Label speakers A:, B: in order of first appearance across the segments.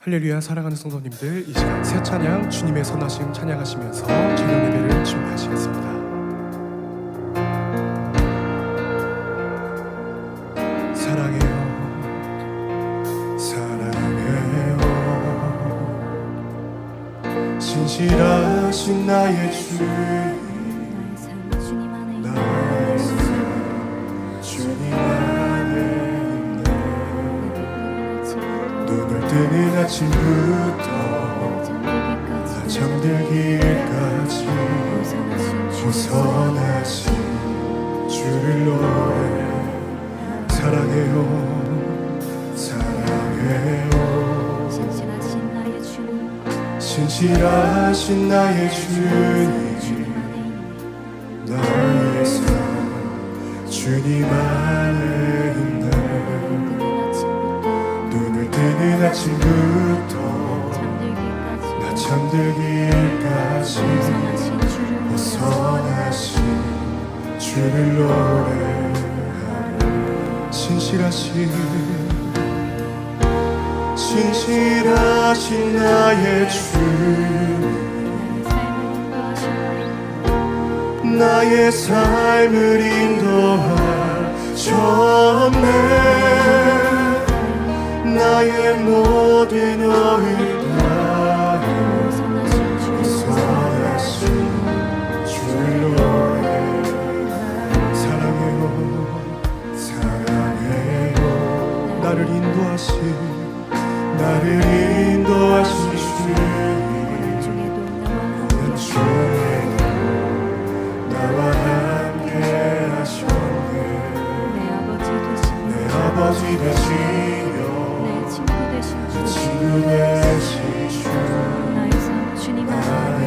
A: 할렐루야. 사랑하는 성도님들, 이 시간 새 찬양 주님의 선하심 찬양하시면서 저녁 예배를 준비하시겠습니다. 사랑해요, 사랑해요, 신실하신 나의 주님, 나의 삶 주님 안에 있네. 눈을 뜨는 아침부터 나 잠들기까지 호선하신 주를 노래. 사랑해요, 사랑해요, 신실하신 나의 주님, 나의 삶 주님 안에 있네. 눈을 뜨는 아침부터 나 잠들기까지 호선하신 주를 노래하리. 신실하신 나의 주님, 나의 삶을 인도하셨네. 나의 모든 의를 다해 호선하신 주를 노래. 사랑해요, 사랑해요, 나를 인도하신 주님, 고난 중에도 나와 함께 하셨네. 내 아버지 되시며 내 친구 되신 주, 나의 삶 주님 안에.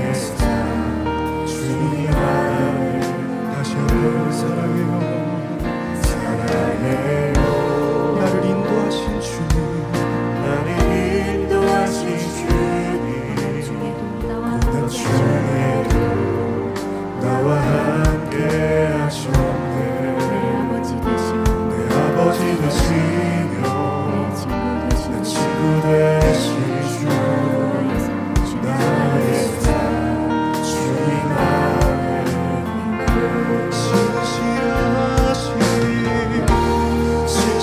A: 다시 한번 사랑해요, 사랑해요, 나를 인도하신 주님, 고난 중에도 나와 함께 하셨네. 내 아버지 되시며 내 친구 되신 주, 나의 삶 주님 안에.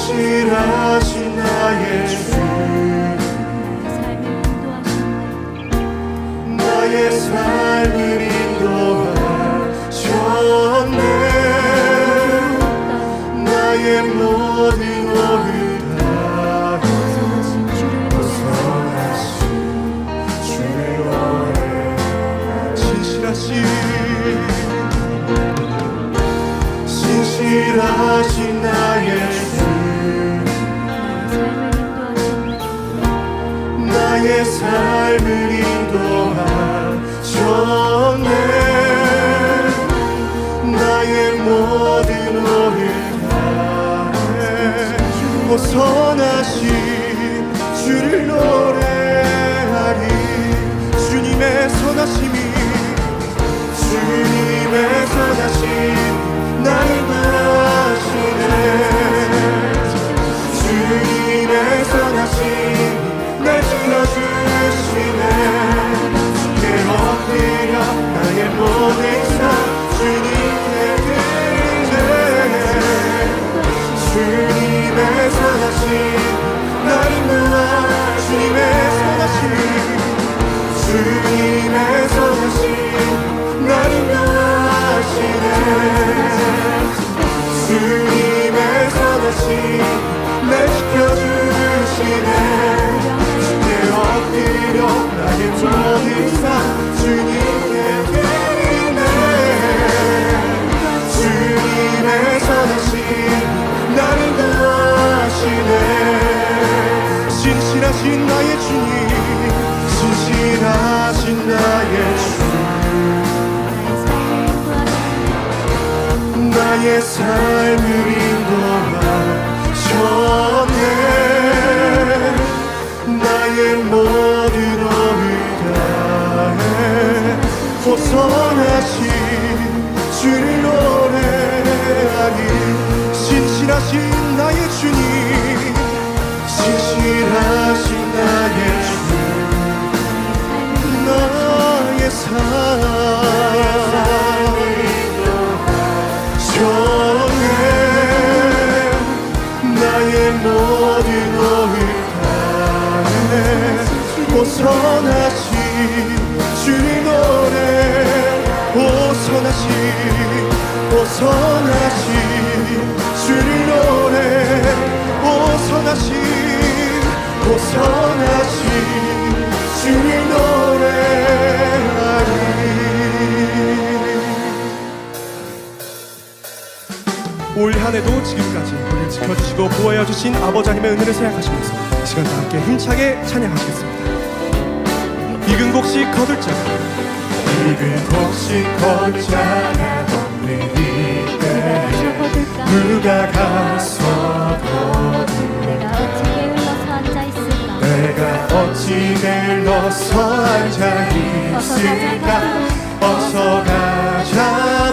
A: 신실하신 나의 주, 나의 삶을 인도하셨네. 나의 모든 오를 다해 호선하신 주를 노래. 신실하신 나의 주, 나의 삶을 인도하셨네. 나의 모든 오를 다해 호선하신 주를 노래하리. 주님의 선하심이, 주님의 선하심 나를 구하시네. 주님의 선하심 날 지켜주시네. 주께 엎드려 나의 모든 삶 주님께 드리네. 주님의 선하심 나를 구하, 주님의 선하심, 주님의 선하심 나를 구하시네. 주님의 선하심 날 지켜주시네. 주께 엎드려 나의 모든 삶 주님께 드리네. 주님의 선하심 나를 구하시네. 신실하신 나의 주님, 신실하신 나의 주, 나의 삶을 인도하셨네. 나의 모든 오를 다해 호선하신 주를 노래하리. 신실하신 나의 주님, 신실하신 나의 주,
B: 모든 오을 가르네 오선하신 주님 노래 오선하신 주님 노래 오선하신 주님 노래하리.
A: 올 한해도 지금까지 우리를 지켜주시고 보호하여 주신 아버지 하나님의 은혜를 생각하시면서 이 시간 다 함께 힘차게 찬양하시겠습니다. 익은 곡식 거둘 자가
B: 익은 곡식 거둘 자가 없는 이때 누가 가서 거둘까 내가 어찌 게을러서 앉아 있을까 어서 가자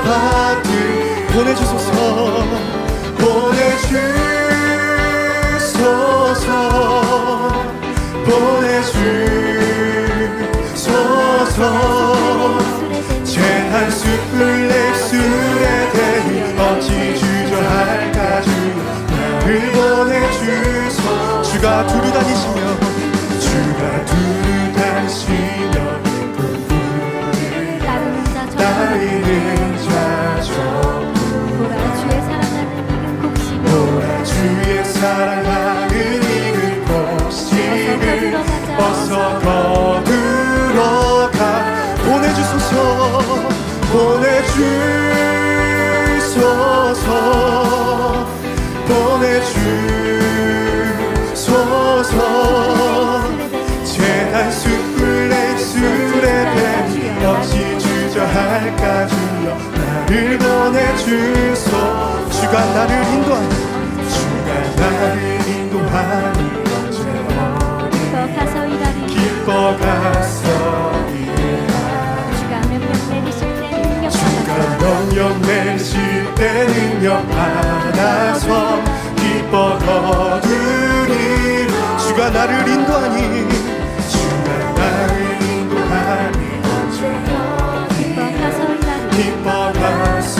B: 받들 보내주소서 제 한 숯불 내 술에 대니 어찌 주저할까 주 나를 보내주소 주가 두루 다니시며 따르는 자 전부 보라 주의 사랑하는 익은 곡식을 어서 거두러 가 보내주소서 제 한 숯불 내 술에 대니 어찌 주저할까 주여 나를 보내주소 주가 나를 인도하니 언제 어디 기뻐 가서 주가 명령 내리실 때 능력 받아서 기뻐 거두리 주가 나를 인도하니 기뻐 가서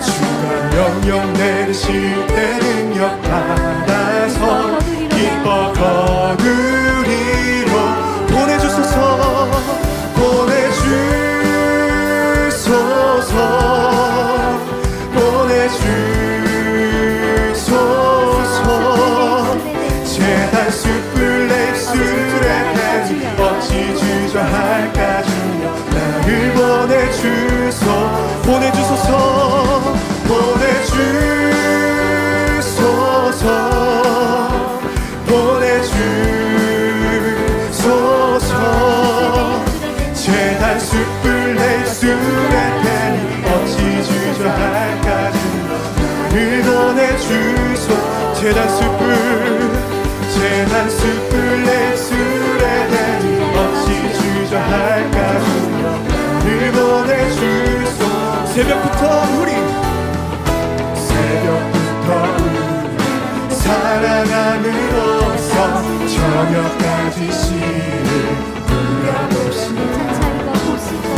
B: 주가 명령 내리실 때 능력 받아서 기뻐 거두리로 보내주소서 제 한 숯불 내 술에 대니 어찌 주저할까 주여 나를 보내주소서 제 한 숯불 내 술에 대니 어찌 주저할까 주여 나를 보내주소 제 한 숯불 내 술에 대니 어찌 주저할까 주여 나를 보내주소 새벽부터 우리 사랑함으로써 저녁까지 씨를 불러봅시다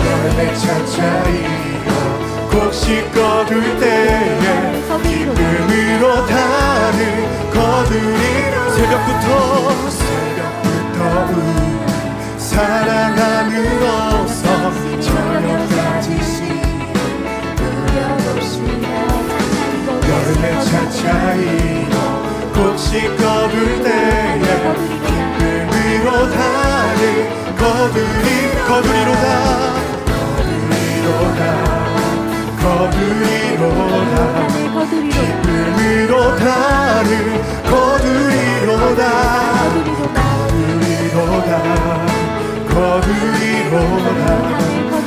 B: 열매 차차이로 곡식 거둘 때에 기쁨으로 달을 거두리 새벽부터 우리 사랑함으로써 저녁까지 씨를 불러봅시다 열매 차차이로 곡식 거둘 때에 기쁨으로 달을 거두리로다 기쁨으로 달을 거두리로다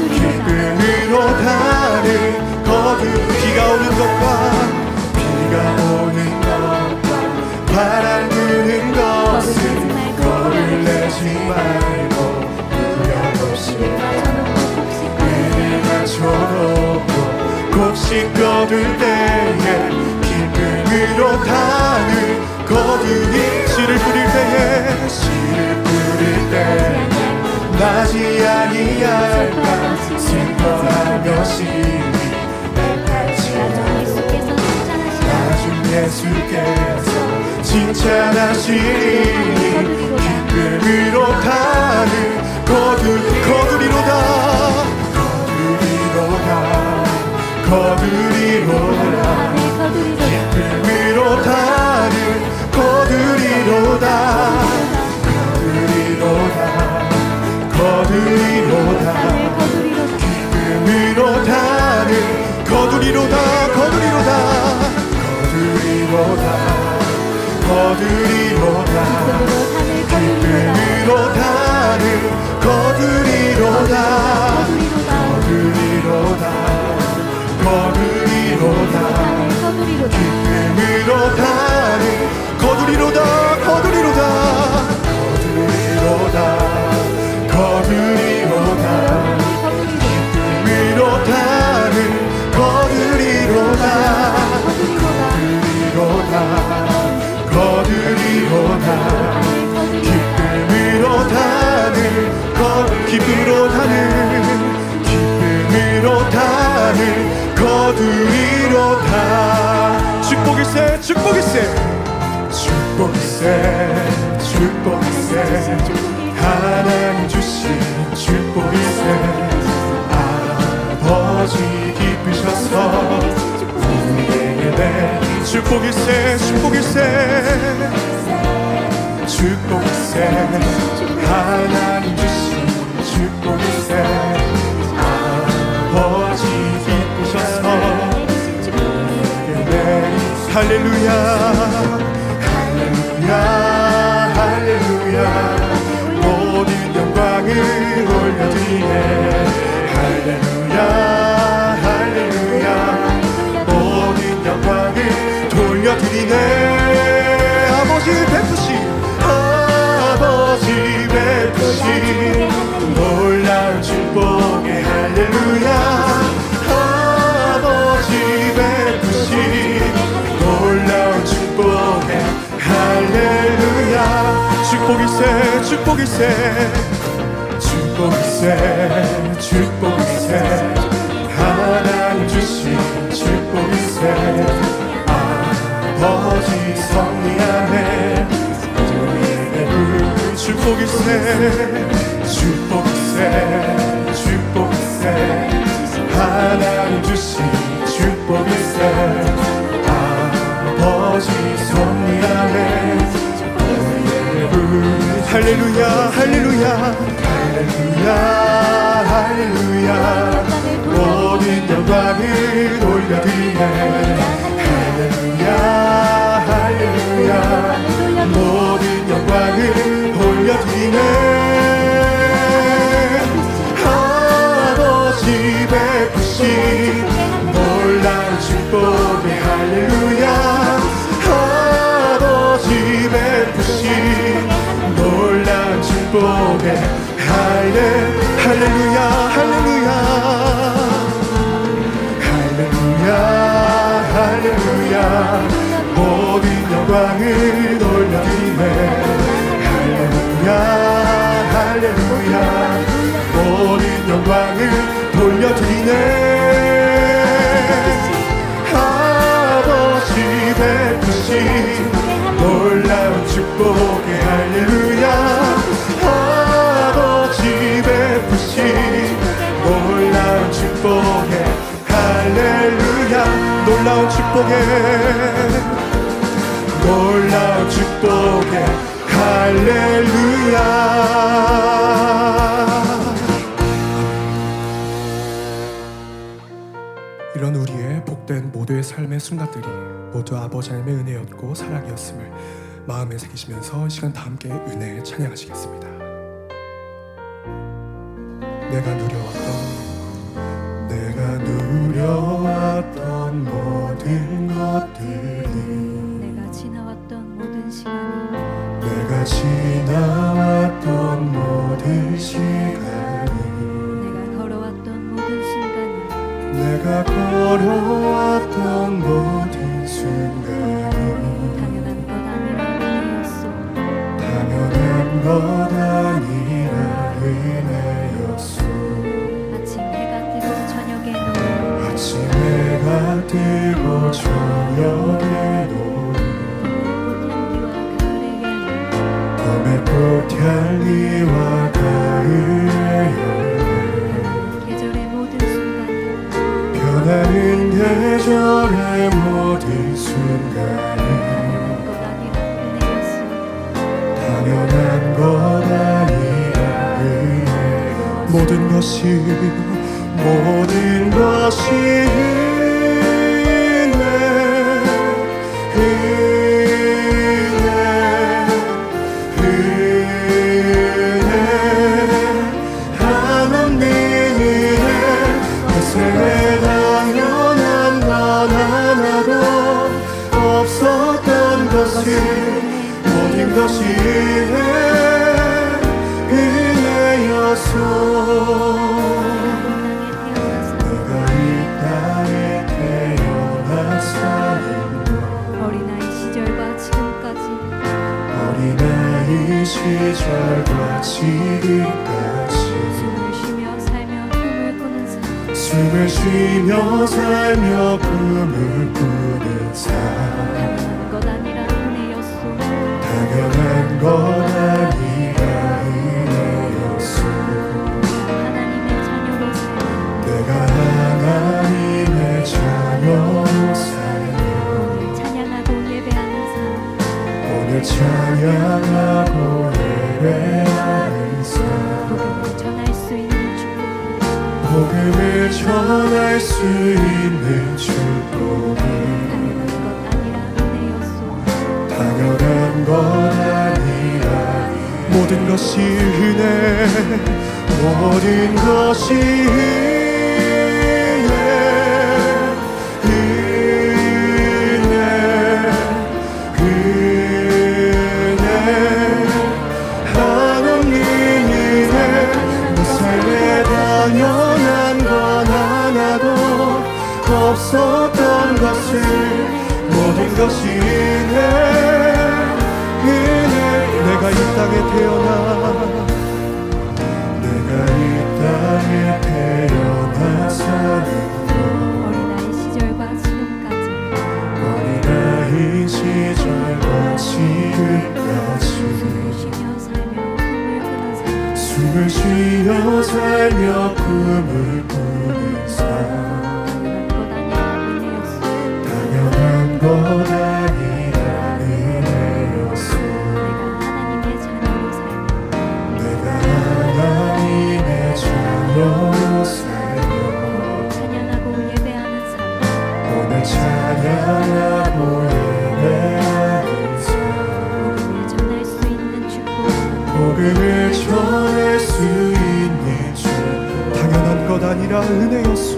B: 기쁨으로 달을 비가 오는 것과 바람 부는 것은 거를 내지 말고 은혜 맞춰놓고 곡식 거둘 때에 기쁨으로 달을 거두니 씨를 뿌릴 때에 나지 아니할까 슬퍼하며 심히 예수께서 칭찬하시니 기쁨으로 타는 거두리로다 기쁨으로 타는 거두리로다 기쁨으로 타는 거두리로다 기쁨으로 타는 거두리로다 기쁨으로 타는 거두리로다 기쁨으로 타는 거두리로다 축복일세 하나님 주신 축복일세 아버지 기쁘셔서 우리에게 축복일세 하나님 주신 축복일세 아버지 기쁘셔서 우리에게 할렐루야 모든 영광을 올려드리네 할렐루야 모든 영광을 돌려드리네 아버지 베푸신 놀라운 축복에 할렐루야 아버지 베푸신 놀라운 축복에 할렐루야 축복일세 하나님 주신 축복일세 아버지 섭리 안에 우리에게 축복일세 하나님 주신 축복일세 아버지 섭리 안에 할렐루야 모든 영광을 올려드리네 할렐루야 모든 영광을 올려드리네 아버지 베푸신 놀라운 축복에 할렐루야 아버지 베푸신 놀라운 축복에 할렐루야 모든 영광을 올려드리네 할렐루야 모든 영광을 돌려드리네 아버지 베푸신 놀라운 축복에 할렐루야 아버지 베푸신 놀라운 축복에 할렐루야 놀라운 축복에 할렐루야
A: 이런 우리의 복된 모두의 삶의 순간들이 모두 아버지 하나님의 은혜였고 사랑이었음을 마음에 새기시면서 이 시간 다 함께 은혜 찬양하시겠습니다. 내가 누려왔던 모든 것들이
C: 내가 지나왔던 모든 시간이 내가 걸어왔던 모든 순간이
B: 내가 걸어왔던 모든 순간이
C: 당연한 것 아니라 은혜였소.
B: 당연한 것 아니라 은혜였소
C: 아침 해가 뜨고 저녁에 노을
B: 아침 해가 뜨고 저녁에 노을 꽃향기와 가을의 열매
C: 계절의 모든 순간
B: 변하는 계절의 모든 순간이
C: 당연한 것 아니라 은혜였어.
A: 모든 것이
B: 모든 것이 하나님 은혜 내 삶에 당연한 건 하나도 없었던 것이 모든 것이 은혜였어. 내가 이 땅에 태어났사는 것
C: 어린아이 시절과 지금까지
B: 어린아이 시절과 지금까지
C: 숨을 쉬며 살며 꿈을 꾸는 삶
B: 숨을 쉬며 살며 꿈을 꾸는 삶
C: 당연한 것 아니라 은혜였소.
B: 당연한 것 아니라 은혜였어.
C: 하나님의 자녀로 살며
B: 내가 하나님의 자녀로 살며
C: 오늘 찬양하고 예배하는 삶
B: 오늘 찬양하고 예배하는 삶
C: 복음을 전할 수 있는 축복
B: 복음을 전할 수 있는 축복이
C: 당연한 것 아니라 은혜였소.
B: 당연한 것 아니라
A: 모든 것이 은혜
B: 모든 것이 은혜 하나님 은혜 내 삶에 당연한 건 하나도 없었던 것을 모든 것이 은혜
A: 내가 이 땅에 태어나
B: 내가 이 땅에 태어나사는
C: 어린아이 시절과 지금까지
B: 어린아이 시절과 지금까지
C: 숨을 쉬며 살며 꿈을 꾸는 삶
B: 숨을 쉬어 살며 꿈을 꾸는 삶
C: 당연한 것 아니라 은혜였소.
B: 당연한 것 아니라 은혜였어
C: 내가 하나님의 자녀로 살며
B: 내가 하나님의 자녀로 살며
C: 찬양하고 예배하는 삶
B: 오늘 찬양하고 예배하는 삶
C: 복음을 전할 수 있는 축복
B: 복음을 전할 수 있는 축복
A: 당연한 것 아니라 은혜였소.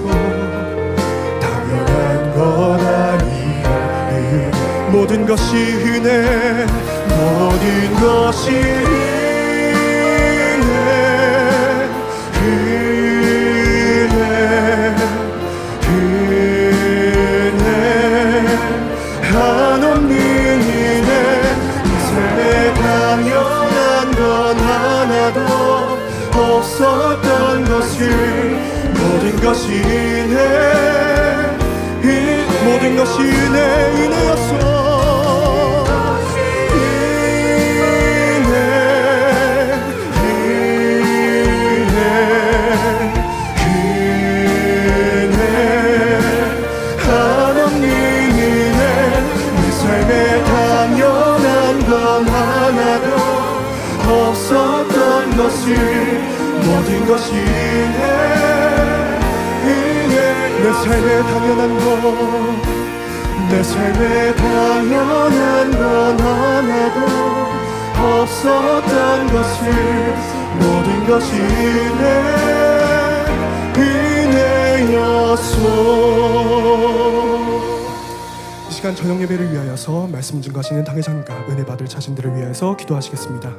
B: 당연한 것 아니라 은혜
A: 모든 것이 은혜
B: 모든 것이 은혜 하나님 은혜 내 삶에 당연한 건 하나도 없었던 것을 모든 것이
A: 모든 것이 은혜였소.
B: 없었던 것을 모든 것이 은혜
A: 내 삶에 당연한 것
B: 내 삶에 당연한 건 하나도 없었던 것을 모든 것이 은혜였소.
A: 이 시간 저녁 예배를 위하여서 말씀 증거하시는 당회장님과 은혜 받을 자신들을 위하여서 기도하시겠습니다.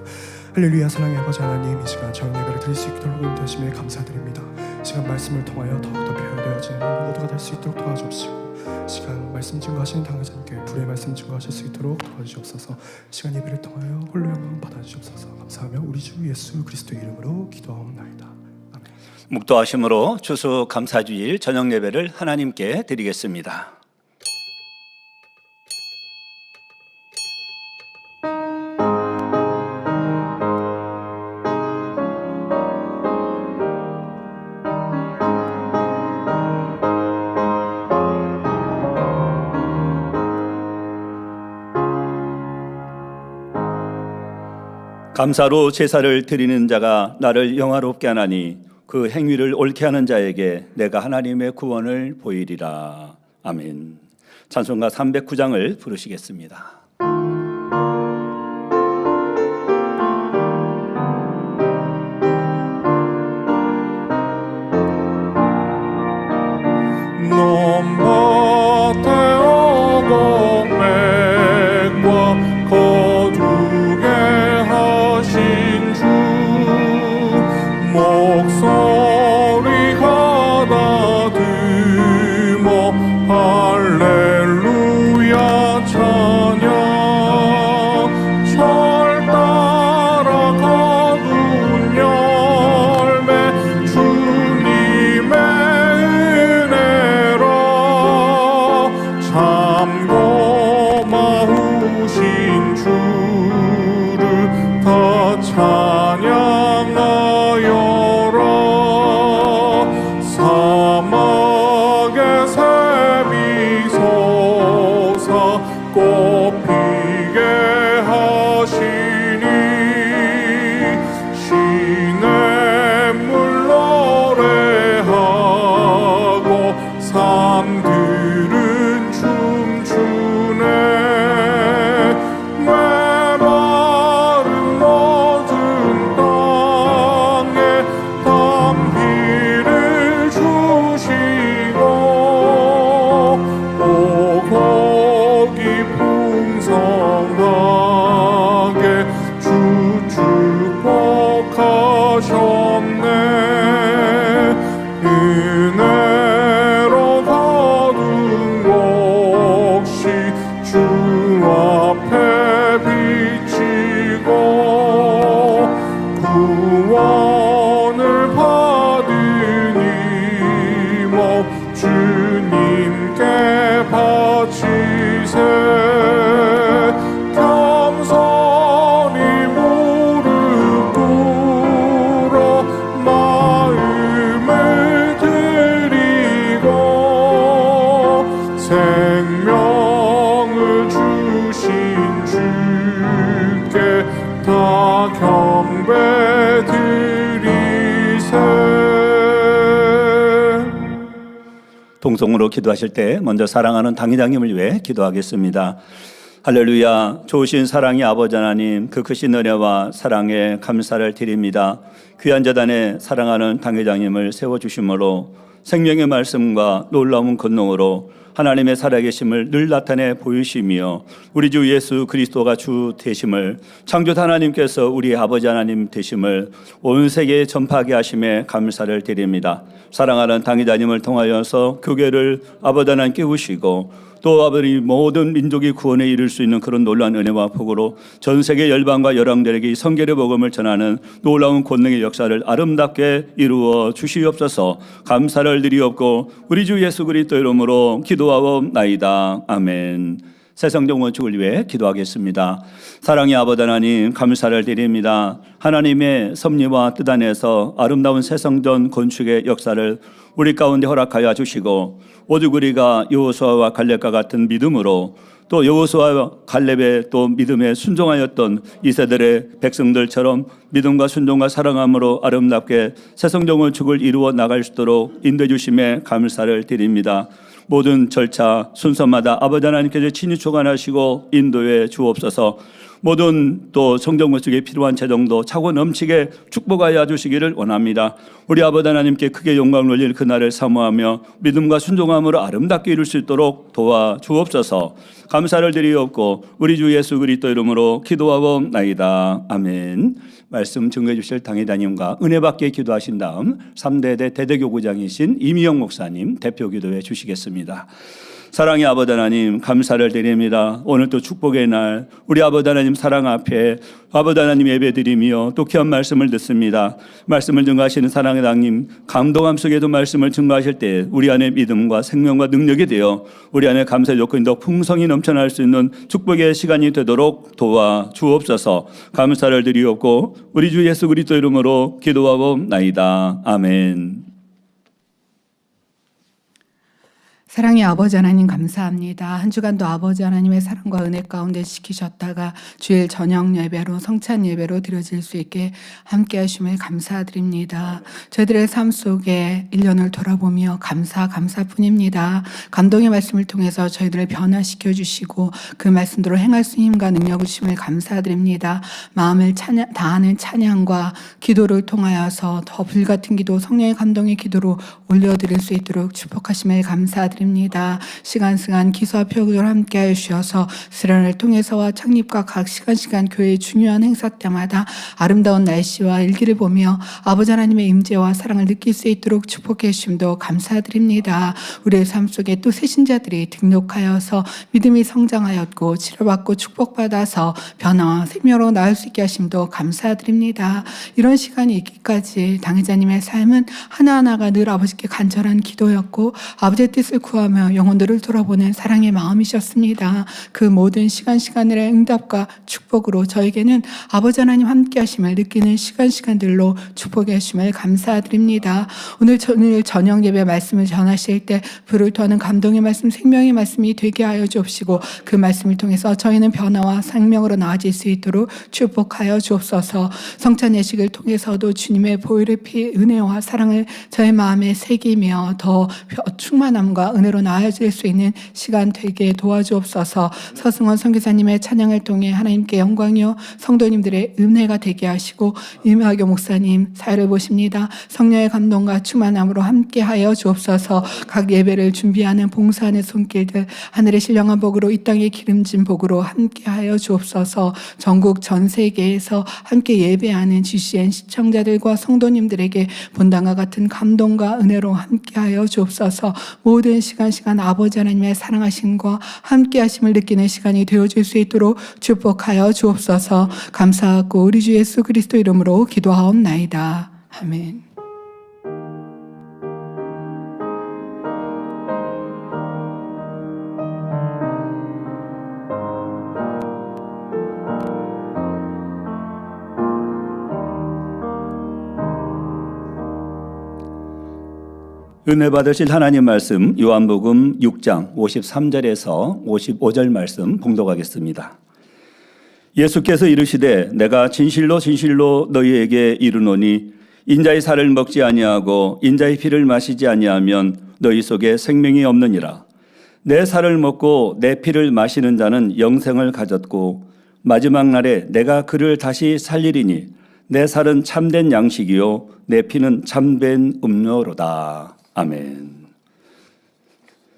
A: 할렐루야. 사랑의 아버지 하나님, 이 시간 저녁 예배를 드릴 수 있도록 인도하심에 감사드립니다. 이 시간 말씀을 통하여 더욱더 배워되어지는 모두가 될 수 있도록 도와주옵시고, 이 시간 말씀 증거하시는 당회장님께 불의 말씀 증거하실 수 있도록 도와주시옵소서. 이 시간 예배를 통하여 홀로 영광 받아주시옵소서. 감사하며 우리 주 예수 그리스도의 이름으로 기도하옵나이다. 아멘.
D: 묵도하심으로 추수 감사주일 저녁 예배를 하나님께 드리겠습니다. 감사로 제사를 드리는 자가 나를 영화롭게 하나니 그 행위를 옳게 하는 자에게 내가 하나님의 구원을 보이리라. 아멘. 찬송가 309장을 부르시겠습니다.
E: 넘밭에 어공맥과 거두게 하신 주 목소리가 다듬어 할렐루야 찬양 철 따라 거둔 열매 주님의 은혜로 참 고마우신 주를 더 찬양하여라. 사막의 샘이 솟아 꽃피게 하시니 시냇물 노래하고 산들은 춤추네. 메마른 모든 땅에 담비를 주시고 오곡이 풍성하게 주 축복하셨네. 은혜로 거둔 몫이 주 앞에 비치고 구원을 받은 이목 주님께 바치세. 겸손히 무릎 꿇어 마음을 드리고 생명을 주신 주께 다 경배 드리세.
D: 동성으로 기도하실 때 먼저 사랑하는 당회장님을 위해 기도하겠습니다. 할렐루야. 좋으신 사랑의 아버지 하나님, 그 크신 은혜와 사랑에 감사를 드립니다. 귀한 재단에 사랑하는 당회장님을 세워주심으로 생명의 말씀과 놀라운 권능으로 하나님의 살아계심을 늘 나타내 보이시며 우리 주 예수 그리스도가 주 되심을, 창조주 하나님께서 우리 아버지 하나님 되심을 온 세계에 전파하게 하심에 감사를 드립니다. 사랑하는 당회자님을 통하여서 교회를 아버지 하나님 깨우시고 또 아버지 모든 민족이 구원에 이를 수 있는 그런 놀라운 은혜와 복으로 전 세계 열방과 열왕들에게 이 성결의 복음을 전하는 놀라운 권능의 역사를 아름답게 이루어 주시옵소서. 감사를 드리옵고 우리 주 예수 그리스도 이름으로 기도하옵나이다. 아멘. 새성정 건축을 위해 기도하겠습니다. 사랑의 아버지 하나님, 감사를 드립니다. 하나님의 섭리와 뜻 안에서 아름다운 새성전 건축의 역사를 우리 가운데 허락하여 주시고 오직 우리가 여호수아와 갈렙과 같은 믿음으로 또 여호수아와 갈렙의 또 믿음에 순종하였던 이세들의 백성들처럼 믿음과 순종과 사랑함으로 아름답게 새성전 건축을 이루어 나갈 수 있도록 인도해 주심에 감사를 드립니다. 모든 절차 순서마다 아버지 하나님께서 친히 주관하시고 인도해 주옵소서. 모든 또 성전 건축에 필요한 재정도 차고 넘치게 축복하여 주시기를 원합니다. 우리 아버지 하나님께 크게 영광을 올릴 그날을 사모하며 믿음과 순종함으로 아름답게 이룰 수 있도록 도와 주옵소서. 감사를 드리옵고 우리 주 예수 그리스도 이름으로 기도하옵나이다. 아멘. 말씀 증거해 주실 당회자님과 은혜 받게 기도하신 다음 3대대 대대교구장이신 이미영 목사님 대표 기도해 주시겠습니다. 사랑의 아버지 하나님, 감사를 드립니다. 오늘 또 축복의 날 우리 아버지 하나님 사랑 앞에 아버지 하나님 예배드리며 또 귀한 말씀을 듣습니다. 말씀을 증거하시는 사랑의 당님, 감동함 속에도 말씀을 증거하실 때 우리 안에 믿음과 생명과 능력이 되어 우리 안에 감사의 요건이 더 풍성히 넘쳐날 수 있는 축복의 시간이 되도록 도와 주옵소서. 감사를 드리옵고 우리 주 예수 그리스도 이름으로 기도하옵나이다. 아멘.
F: 사랑의 아버지 하나님 감사합니다. 한 주간도 아버지 하나님의 사랑과 은혜 가운데 지키셨다가 주일 저녁 예배로 성찬 예배로 드려질 수 있게 함께 하심을 감사드립니다. 저희들의 삶 속에 1년을 돌아보며 감사뿐입니다. 감동의 말씀을 통해서 저희들을 변화시켜 주시고 그 말씀대로 행할 수 있는 힘과 능력을 주심을 감사드립니다. 마음을 다하는 찬양과 기도를 통하여서 더 불같은 기도, 성령의 감동의 기도로 올려드릴 수 있도록 축복하심을 감사드립니다. 시간 기수와 표구를 함께 하셔서 수련을 통해서와 창립과 각 시간 교회의 중요한 행사 때마다 아름다운 날씨와 일기를 보며 아버지 하나님의 임재와 사랑을 느낄 수 있도록 축복해 주심도 감사드립니다. 우리의 삶 속에 또 새신자들이 등록하여서 믿음이 성장하였고 치료받고 축복받아서 변화와 생명으로 나을 수 있게 하심도 감사드립니다. 이런 시간이 있기까지 당회자님의 삶은 하나하나가 늘 아버지께 간절한 기도였고 아버지의 뜻을 구하며 영혼들을 돌아보는 사랑의 마음이셨습니다. 그 모든 시간들의 응답과 축복으로 저에게는 아버지 하나님 함께 하심을 느끼는 시간들로 축복해 주심을 감사드립니다. 오늘 저녁 예배 말씀을 전하실 때 불을 토하는 감동의 말씀, 생명의 말씀이 되게 하여 주옵시고 그 말씀을 통해서 저희는 변화와 생명으로 나아질 수 있도록 축복하여 주옵소서. 성찬 예식을 통해서도 주님의 보혈의 피, 은혜와 사랑을 저의 마음에 새기며 더 충만함과 은혜로 나아질 수 있는 시간 되게 도와주옵소서. 서승원 선교사님의 찬양을 통해 하나님께 영광이요 성도님들의 은혜가 되게 하시고 임학교 목사님 사회를 보십니다. 성령의 감동과 충만함으로 함께하여 주옵소서. 각 예배를 준비하는 봉사하는 손길들 하늘의 신령한 복으로 이 땅의 기름진 복으로 함께하여 주옵소서. 전국 전 세계에서 함께 예배하는 GCN 시청자들과 성도님들에게 본당과 같은 감동과 은혜로 함께하여 주옵소서. 모든 시간 아버지 하나님의 사랑하심과 함께하심을 느끼는 시간이 되어줄 수 있도록 축복하여 주옵소서. 감사하고 우리 주 예수 그리스도 이름으로 기도하옵나이다. 아멘.
D: 은혜 받으실 하나님 말씀 요한복음 6장 53절에서 55절 말씀 봉독하겠습니다. 예수께서 이르시되 내가 진실로 너희에게 이르노니 인자의 살을 먹지 아니하고 인자의 피를 마시지 아니하면 너희 속에 생명이 없느니라. 내 살을 먹고 내 피를 마시는 자는 영생을 가졌고 마지막 날에 내가 그를 다시 살리리니 내 살은 참된 양식이요 내 피는 참된 음료로다. 아멘.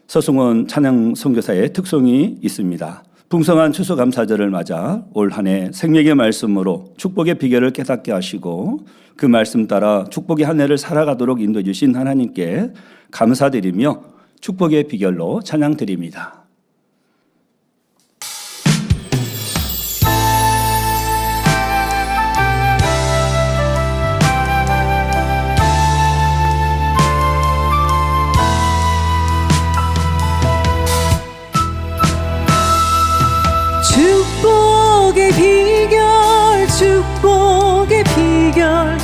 D: 서승원 찬양 선교사의 특성이 있습니다. 풍성한 추수감사절을 맞아 올 한 해 생명의 말씀으로 축복의 비결을 깨닫게 하시고 그 말씀 따라 축복의 한 해를 살아가도록 인도해 주신 하나님께 감사드리며 축복의 비결로 찬양드립니다.
G: 축복의 비결, 축복의 비결,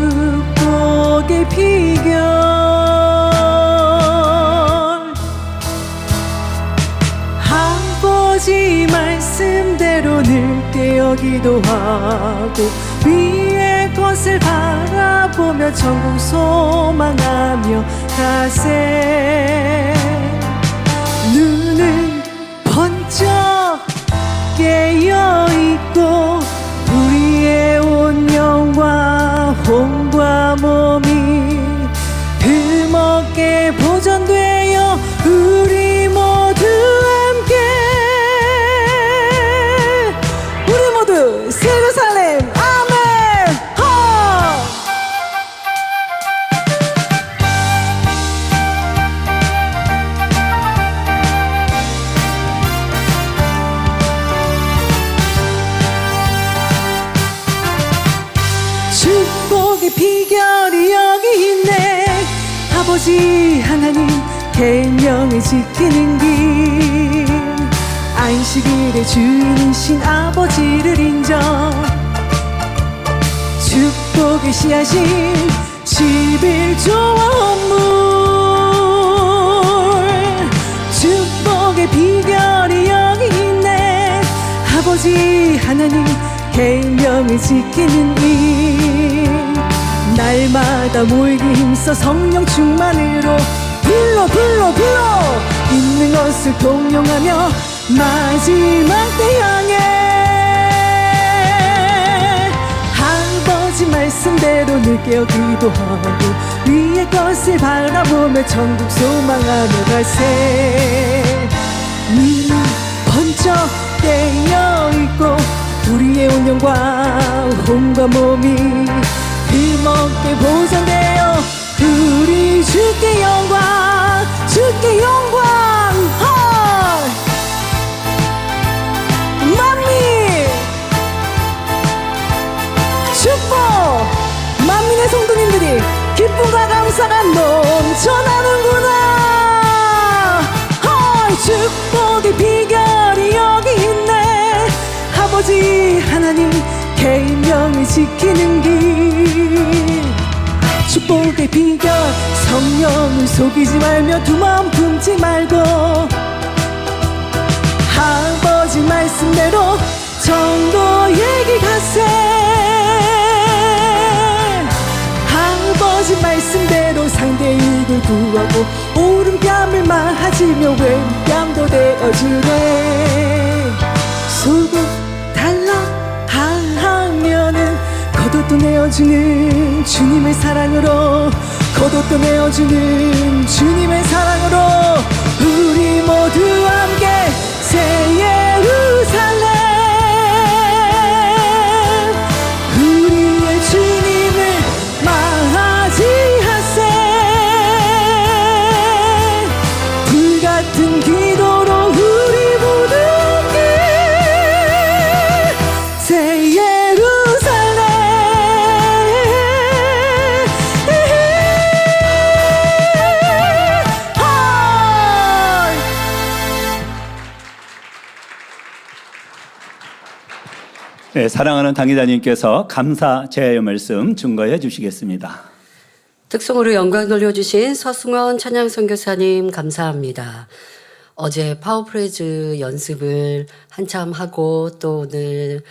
G: 축복의 비결. 아버지 말씀대로 늘 깨어 기도하고 위의 것을 바라보며 천국 소망하며 가세. 눈은 번쩍 깨어있고 우리의 온 영과 혼과 몸이 흠없게 보존되어 우리 모두 함께 우리 모두 예루살렘 아멘. 축복의 비결이 여기 있네. 아버지 하나님 계명을 지키는 길, 안식일의 주인이신 아버지를 인정, 축복의 씨앗인 11조와 헌물 하나님 계명을 지키는 일 날마다 모이기 힘써 성령 충만으로 불러 있는 것을 동용하며 마지막 때 향해 아버지 말씀대로 늘 깨어 기도하고 위의 것을 바라보며 천국 소망하며 갈새 번쩍 깨어있고 우리의 운명과 혼과 몸이 힘없게 보존되어 우리 주께 영광 만민 축복 만민의 성도님들이 기쁨과 감사가 넘쳐나는구나 축복의 비결이 여기 있네 아버지 하나님 계명을 지키는 길 축복의 비결 성령을 속이지 말며 두 마음 품지 말고 아버지 말씀대로 정도에게 가세 아버지 말씀대로 상대의 이익을 구하고 오른뺨을 맞으며 왼뺨도 대어주네 소금 달라 하면은 겉옷도 내어주는 주님의 사랑으로 겉옷도 내어주는 주님의 사랑으로 우리 모두 함께 새 예루살렘 우리의 주님을 맞이하세 불같은 기도로 우리 모두 새 예루살렘
D: 네, 사랑하는 당회자님께서 감사 제의 말씀 증거해 주시겠습니다.
H: 특송으로 영광 돌려주신 서승원 찬양 선교사님 감사합니다. 어제 파워프레즈 연습을 한참 하고 또 오늘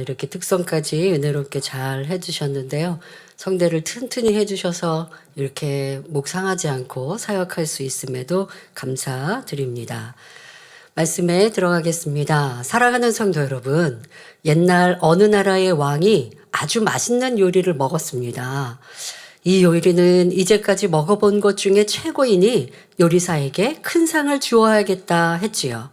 H: 이렇게 특송까지 은혜롭게 잘 해주셨는데요. 성대를 튼튼히 해주셔서 이렇게 목 상하지 않고 사역할 수 있음에도 감사드립니다. 말씀에 들어가겠습니다. 사랑하는 성도 여러분, 옛날 어느 나라의 왕이 아주 맛있는 요리를 먹었습니다. 이 요리는 이제까지 먹어본 것 중에 최고이니 요리사에게 큰 상을 주어야겠다 했지요.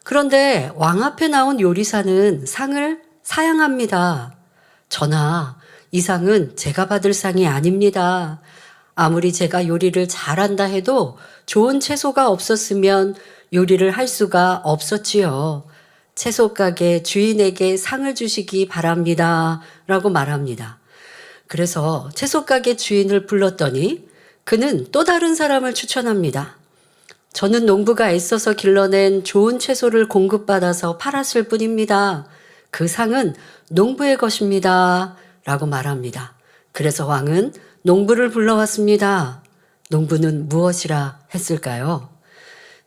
H: 그런데 왕 앞에 나온 요리사는 상을 사양합니다. 전하, 이 상은 제가 받을 상이 아닙니다. 아무리 제가 요리를 잘한다 해도 좋은 채소가 없었으면 요리를 할 수가 없었지요. 채소 가게 주인에게 상을 주시기 바랍니다. 라고 말합니다. 그래서 채소 가게 주인을 불렀더니 그는 또 다른 사람을 추천합니다. 저는 농부가 애써서 길러낸 좋은 채소를 공급받아서 팔았을 뿐입니다. 그 상은 농부의 것입니다. 라고 말합니다. 그래서 왕은 농부를 불러왔습니다. 농부는 무엇이라 했을까요?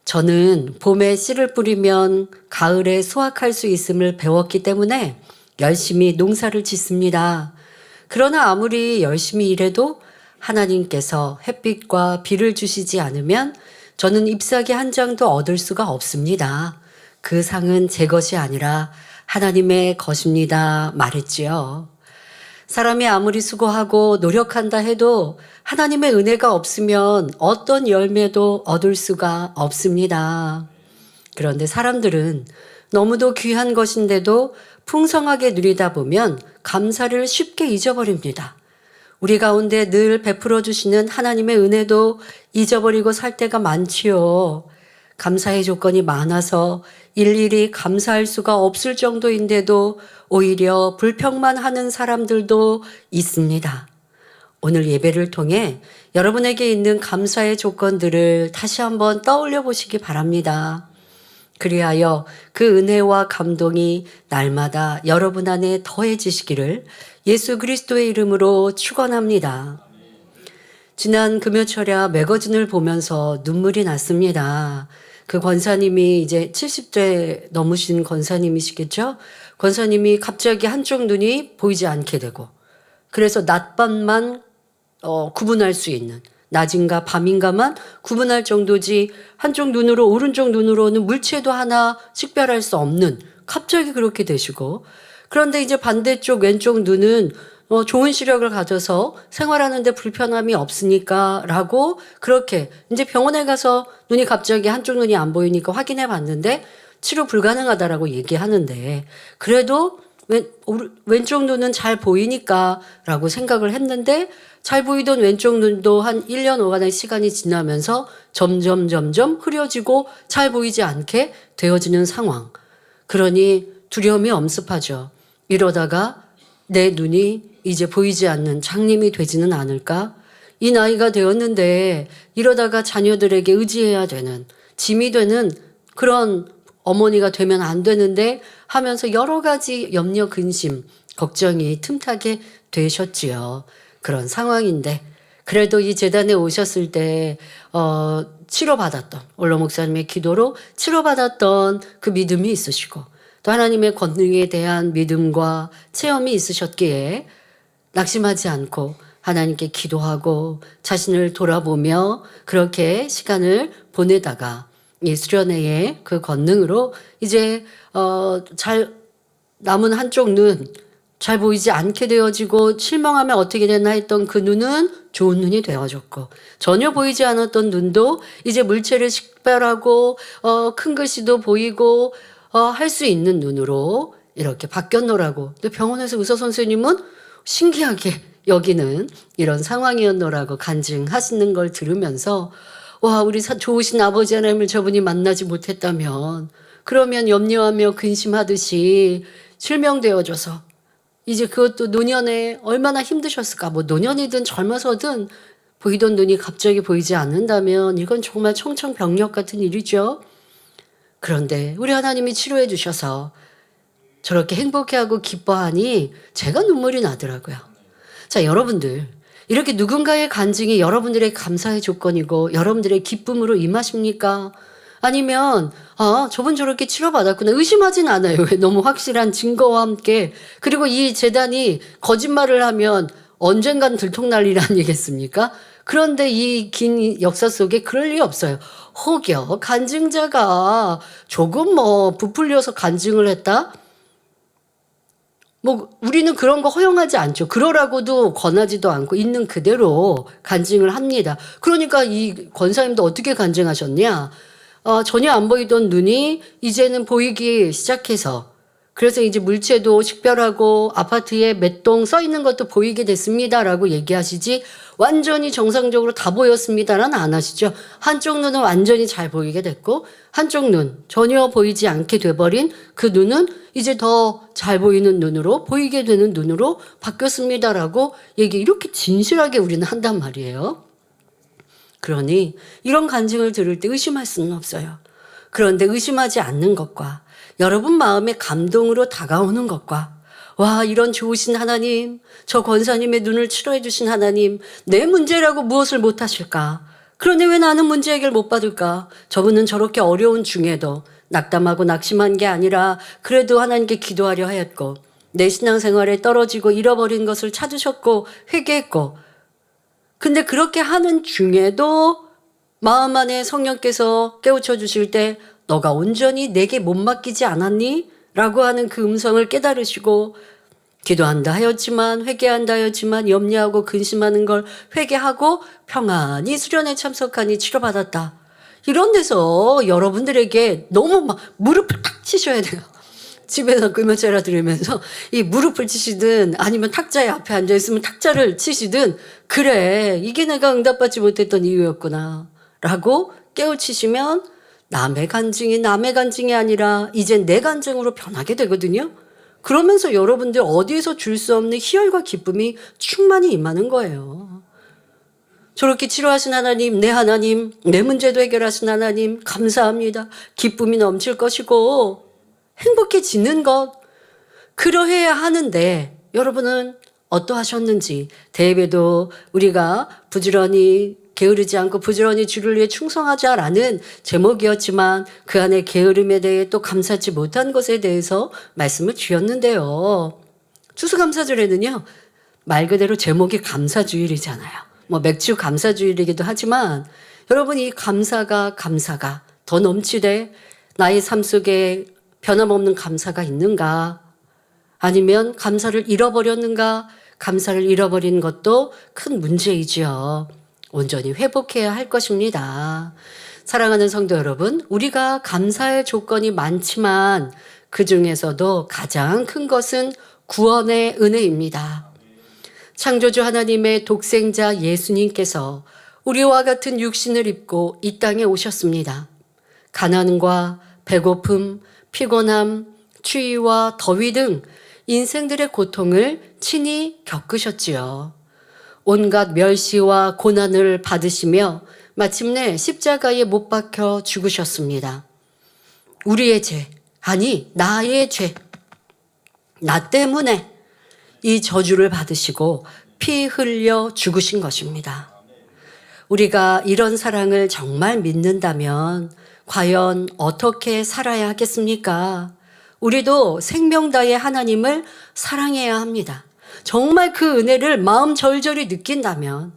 H: 저는 봄에 씨를 뿌리면 가을에 수확할 수 있음을 배웠기 때문에 열심히 농사를 짓습니다. 그러나 아무리 열심히 일해도 하나님께서 햇빛과 비를 주시지 않으면 저는 잎사귀 한 장도 얻을 수가 없습니다. 그 상은 제 것이 아니라 하나님의 것입니다. 말했지요. 사람이 아무리 수고하고 노력한다 해도 하나님의 은혜가 없으면 어떤 열매도 얻을 수가 없습니다. 그런데 사람들은 너무도 귀한 것인데도 풍성하게 누리다 보면 감사를 쉽게 잊어버립니다. 우리 가운데 늘 베풀어 주시는 하나님의 은혜도 잊어버리고 살 때가 많지요. 감사의 조건이 많아서 일일이 감사할 수가 없을 정도인데도 오히려 불평만 하는 사람들도 있습니다. 오늘 예배를 통해 여러분에게 있는 감사의 조건들을 다시 한번 떠올려 보시기 바랍니다. 그리하여 그 은혜와 감동이 날마다 여러분 안에 더해지시기를 예수 그리스도의 이름으로 축원합니다. 지난 금요철야 매거진을 보면서 눈물이 났습니다. 그 권사님이 이제 70대 넘으신 권사님이시겠죠? 권사님이 갑자기 한쪽 눈이 보이지 않게 되고 그래서 낮밤만 구분할 수 있는 낮인가 밤인가만 구분할 정도지 한쪽 눈으로 오른쪽 눈으로는 물체도 하나 식별할 수 없는 갑자기 그렇게 되시고 그런데 이제 반대쪽 왼쪽 눈은 좋은 시력을 가져서 생활하는데 불편함이 없으니까 라고 그렇게 이제 병원에 가서 눈이 갑자기 한쪽 눈이 안 보이니까 확인해 봤는데 치료 불가능하다라고 얘기하는데 그래도 왼쪽 눈은 잘 보이니까 라고 생각을 했는데 잘 보이던 왼쪽 눈도 한 1년 5간의 시간이 지나면서 점점 흐려지고 잘 보이지 않게 되어지는 상황. 그러니 두려움이 엄습하죠. 이러다가 내 눈이 이제 보이지 않는 장님이 되지는 않을까? 이 나이가 되었는데 이러다가 자녀들에게 의지해야 되는 짐이 되는 그런 어머니가 되면 안 되는데 하면서 여러 가지 염려, 근심, 걱정이 틈타게 되셨지요. 그런 상황인데 그래도 이 재단에 오셨을 때 치료받았던 원로 목사님의 기도로 치료받았던 그 믿음이 있으시고 또 하나님의 권능에 대한 믿음과 체험이 있으셨기에 낙심하지 않고 하나님께 기도하고 자신을 돌아보며 그렇게 시간을 보내다가 이 수련회의 그 권능으로 이제 잘 남은 한쪽 눈 잘 보이지 않게 되어지고 실명하면 어떻게 되나 했던 그 눈은 좋은 눈이 되어졌고 전혀 보이지 않았던 눈도 이제 물체를 식별하고 큰 글씨도 보이고 할 수 있는 눈으로 이렇게 바뀌었노라고. 근데 병원에서 의사 선생님은 신기하게 여기는 이런 상황이었노라고 간증하시는 걸 들으면서 와 우리 좋으신 아버지 하나님을 저분이 만나지 못했다면 그러면 염려하며 근심하듯이 실명되어져서 이제 그것도 노년에 얼마나 힘드셨을까. 뭐 노년이든 젊어서든 보이던 눈이 갑자기 보이지 않는다면 이건 정말 청천벽력 같은 일이죠. 그런데 우리 하나님이 치료해 주셔서 저렇게 행복해하고 기뻐하니 제가 눈물이 나더라고요. 자, 여러분들 이렇게 누군가의 간증이 여러분들의 감사의 조건이고 여러분들의 기쁨으로 임하십니까? 아니면 저분 저렇게 치료받았구나 의심하진 않아요. 왜? 너무 확실한 증거와 함께 그리고 이 재단이 거짓말을 하면 언젠간 들통날 일 아니겠습니까? 그런데 이 긴 역사 속에 그럴 리 없어요. 혹여 간증자가 조금 부풀려서 간증을 했다? 우리는 그런 거 허용하지 않죠. 그러라고도 권하지도 않고 있는 그대로 간증을 합니다. 그러니까 이 권사님도 어떻게 간증하셨냐? 전혀 안 보이던 눈이 이제는 보이기 시작해서 그래서 이제 물체도 식별하고 아파트에 몇 동 써 있는 것도 보이게 됐습니다라고 얘기하시지 완전히 정상적으로 다 보였습니다라는 안 하시죠. 한쪽 눈은 완전히 잘 보이게 됐고 한쪽 눈 전혀 보이지 않게 돼버린 그 눈은 이제 더 잘 보이는 눈으로 보이게 되는 눈으로 바뀌었습니다라고 얘기 이렇게 진실하게 우리는 한단 말이에요. 그러니 이런 간증을 들을 때 의심할 수는 없어요. 그런데 의심하지 않는 것과 여러분 마음에 감동으로 다가오는 것과 와 이런 좋으신 하나님 저 권사님의 눈을 치료해 주신 하나님 내 문제라고 무엇을 못하실까? 그런데 왜 나는 문제 해결 못 받을까? 저분은 저렇게 어려운 중에도 낙담하고 낙심한 게 아니라 그래도 하나님께 기도하려 하였고 내 신앙생활에 떨어지고 잃어버린 것을 찾으셨고 회개했고 근데 그렇게 하는 중에도 마음 안에 성령께서 깨우쳐 주실 때 너가 온전히 내게 못 맡기지 않았니? 라고 하는 그 음성을 깨달으시고 기도한다 하였지만 회개한다 하였지만 염려하고 근심하는 걸 회개하고 평안히 수련에 참석하니 치료받았다. 이런 데서 여러분들에게 너무 막 무릎을 탁 치셔야 돼요. 집에서 금요체라 들으면서 이 무릎을 치시든 아니면 탁자에 앞에 앉아있으면 탁자를 치시든 그래 이게 내가 응답받지 못했던 이유였구나 라고 깨우치시면 남의 간증이 아니라 이제 내 간증으로 변하게 되거든요. 그러면서 여러분들 어디에서 줄 수 없는 희열과 기쁨이 충만히 임하는 거예요. 저렇게 치료하신 하나님, 내 문제도 해결하신 하나님 감사합니다. 기쁨이 넘칠 것이고 행복해지는 것 그러해야 하는데 여러분은 어떠하셨는지 대예배도 우리가 부지런히 게으르지 않고 부지런히 주를 위해 충성하자라는 제목이었지만 그 안에 게으름에 대해 또 감사치 못한 것에 대해서 말씀을 주셨는데요. 추수감사절에는요, 말 그대로 제목이 감사주일이잖아요. 뭐 맥주 감사주일이기도 하지만 여러분, 이 감사가 더 넘치되 나의 삶 속에 변함없는 감사가 있는가? 아니면 감사를 잃어버렸는가? 감사를 잃어버린 것도 큰 문제이지요. 온전히 회복해야 할 것입니다. 사랑하는 성도 여러분, 우리가 감사의 조건이 많지만 그 중에서도 가장 큰 것은 구원의 은혜입니다. 창조주 하나님의 독생자 예수님께서 우리와 같은 육신을 입고 이 땅에 오셨습니다. 가난과 배고픔, 피곤함, 추위와 더위 등 인생들의 고통을 친히 겪으셨지요. 온갖 멸시와 고난을 받으시며 마침내 십자가에 못 박혀 죽으셨습니다. 우리의 죄, 아니 나의 죄, 나 때문에 이 저주를 받으시고 피 흘려 죽으신 것입니다. 우리가 이런 사랑을 정말 믿는다면 과연 어떻게 살아야 하겠습니까? 우리도 생명 다해 하나님을 사랑해야 합니다. 정말 그 은혜를 마음 절절히 느낀다면,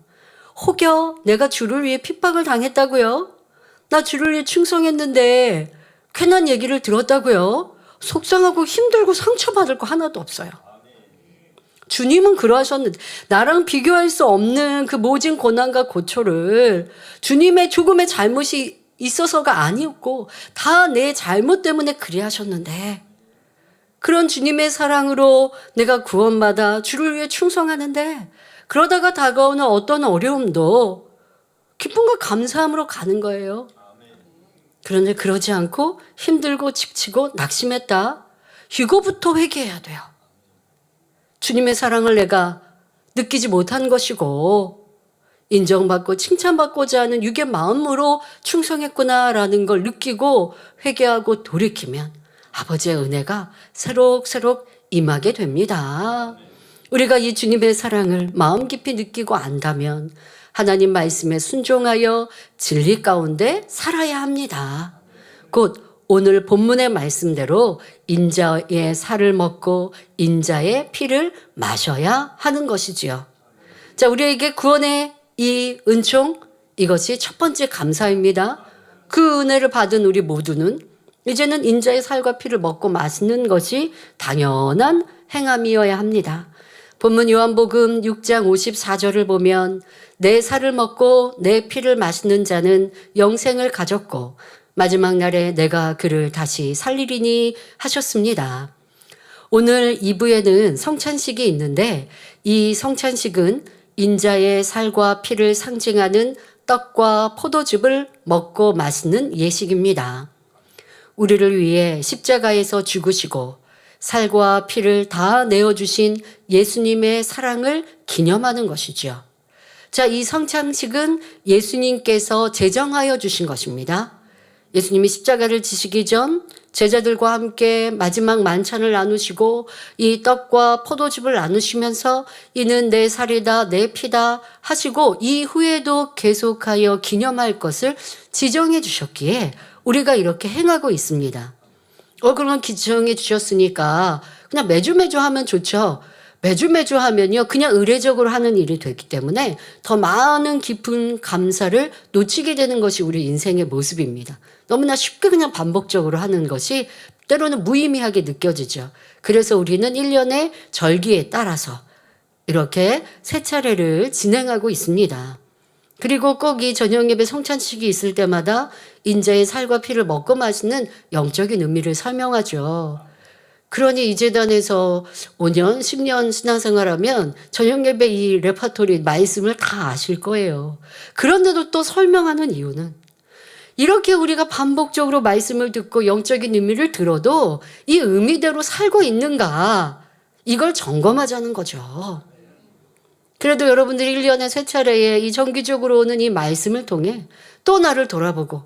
H: 혹여 내가 주를 위해 핍박을 당했다고요? 나 주를 위해 충성했는데 괜한 얘기를 들었다고요? 속상하고 힘들고 상처받을 거 하나도 없어요. 주님은 그러하셨는데, 나랑 비교할 수 없는 그 모진 고난과 고초를 주님의 조금의 잘못이 있어서가 아니었고 다 내 잘못 때문에 그리 하셨는데, 그런 주님의 사랑으로 내가 구원받아 주를 위해 충성하는데, 그러다가 다가오는 어떤 어려움도 기쁨과 감사함으로 가는 거예요. 그런데 그러지 않고 힘들고 지치고 낙심했다. 이거부터 회개해야 돼요. 주님의 사랑을 내가 느끼지 못한 것이고 인정받고 칭찬받고자 하는 육의 마음으로 충성했구나라는 걸 느끼고 회개하고 돌이키면 아버지의 은혜가 새록새록 임하게 됩니다. 우리가 이 주님의 사랑을 마음 깊이 느끼고 안다면 하나님 말씀에 순종하여 진리 가운데 살아야 합니다. 곧 오늘 본문의 말씀대로 인자의 살을 먹고 인자의 피를 마셔야 하는 것이지요. 자, 우리에게 구원의 이 은총, 이것이 첫 번째 감사입니다. 그 은혜를 받은 우리 모두는 이제는 인자의 살과 피를 먹고 마시는 것이 당연한 행함이어야 합니다. 본문 요한복음 6장 54절을 보면 내 살을 먹고 내 피를 마시는 자는 영생을 가졌고 마지막 날에 내가 그를 다시 살리리니 하셨습니다. 오늘 2부에는 성찬식이 있는데 이 성찬식은 인자의 살과 피를 상징하는 떡과 포도즙을 먹고 마시는 예식입니다. 우리를 위해 십자가에서 죽으시고 살과 피를 다 내어주신 예수님의 사랑을 기념하는 것이죠. 자, 이 성찬식은 예수님께서 제정하여 주신 것입니다. 예수님이 십자가를 지시기 전 제자들과 함께 마지막 만찬을 나누시고 이 떡과 포도즙을 나누시면서 이는 내 살이다 내 피다 하시고 이후에도 계속하여 기념할 것을 지정해 주셨기에 우리가 이렇게 행하고 있습니다. 그러면 지정해 주셨으니까 그냥 매주 하면 좋죠. 매주 하면요 그냥 의례적으로 하는 일이 되기 때문에 더 많은 깊은 감사를 놓치게 되는 것이 우리 인생의 모습입니다. 너무나 쉽게 그냥 반복적으로 하는 것이 때로는 무의미하게 느껴지죠. 그래서 우리는 1년의 절기에 따라서 이렇게 세 차례를 진행하고 있습니다. 그리고 꼭 이 저녁예배 성찬식이 있을 때마다 인자의 살과 피를 먹고 마시는 영적인 의미를 설명하죠. 그러니 이 재단에서 5년, 10년 신앙생활하면 저녁예배 이 레파토리 말씀을 다 아실 거예요. 그런데도 또 설명하는 이유는 이렇게 우리가 반복적으로 말씀을 듣고 영적인 의미를 들어도 이 의미대로 살고 있는가 이걸 점검하자는 거죠. 그래도 여러분들이 1년에 3차례에 이 정기적으로 오는 이 말씀을 통해 또 나를 돌아보고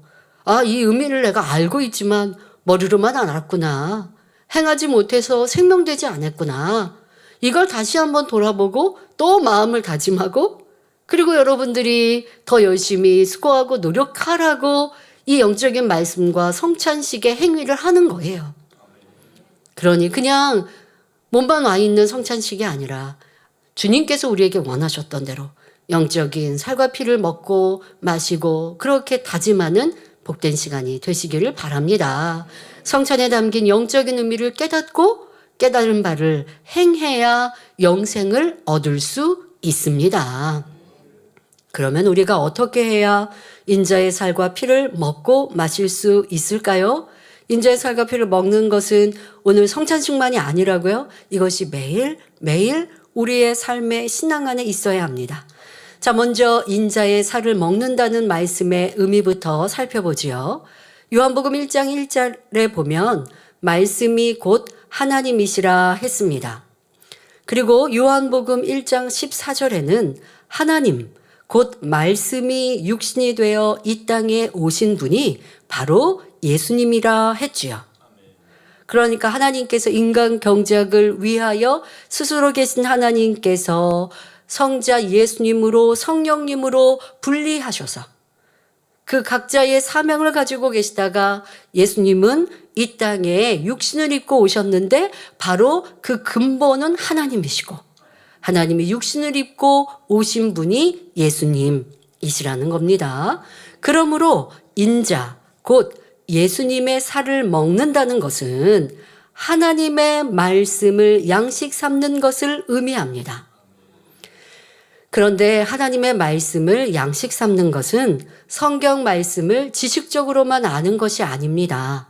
H: 이 의미를 내가 알고 있지만 머리로만 알았구나. 행하지 못해서 생명되지 않았구나. 이걸 다시 한번 돌아보고 또 마음을 다짐하고 그리고 여러분들이 더 열심히 수고하고 노력하라고 이 영적인 말씀과 성찬식의 행위를 하는 거예요. 그러니 그냥 몸만 와 있는 성찬식이 아니라 주님께서 우리에게 원하셨던 대로 영적인 살과 피를 먹고 마시고 그렇게 다짐하는 복된 시간이 되시기를 바랍니다. 성찬에 담긴 영적인 의미를 깨닫고 깨달은 바를 행해야 영생을 얻을 수 있습니다. 그러면 우리가 어떻게 해야 인자의 살과 피를 먹고 마실 수 있을까요? 인자의 살과 피를 먹는 것은 오늘 성찬식만이 아니라고요. 이것이 매일 우리의 삶의 신앙 안에 있어야 합니다. 자, 먼저 인자의 살을 먹는다는 말씀의 의미부터 살펴보지요. 요한복음 1장 1절에 보면 말씀이 곧 하나님이시라 했습니다. 그리고 요한복음 1장 14절에는 하나님, 곧 말씀이 육신이 되어 이 땅에 오신 분이 바로 예수님이라 했지요. 그러니까 하나님께서 인간 경작을 위하여 스스로 계신 하나님께서 성자 예수님으로 성령님으로 분리하셔서 그 각자의 사명을 가지고 계시다가 예수님은 이 땅에 육신을 입고 오셨는데 바로 그 근본은 하나님이시고 하나님이 육신을 입고 오신 분이 예수님이시라는 겁니다. 그러므로 인자, 곧 예수님의 살을 먹는다는 것은 하나님의 말씀을 양식 삼는 것을 의미합니다. 그런데 하나님의 말씀을 양식 삼는 것은 성경 말씀을 지식적으로만 아는 것이 아닙니다.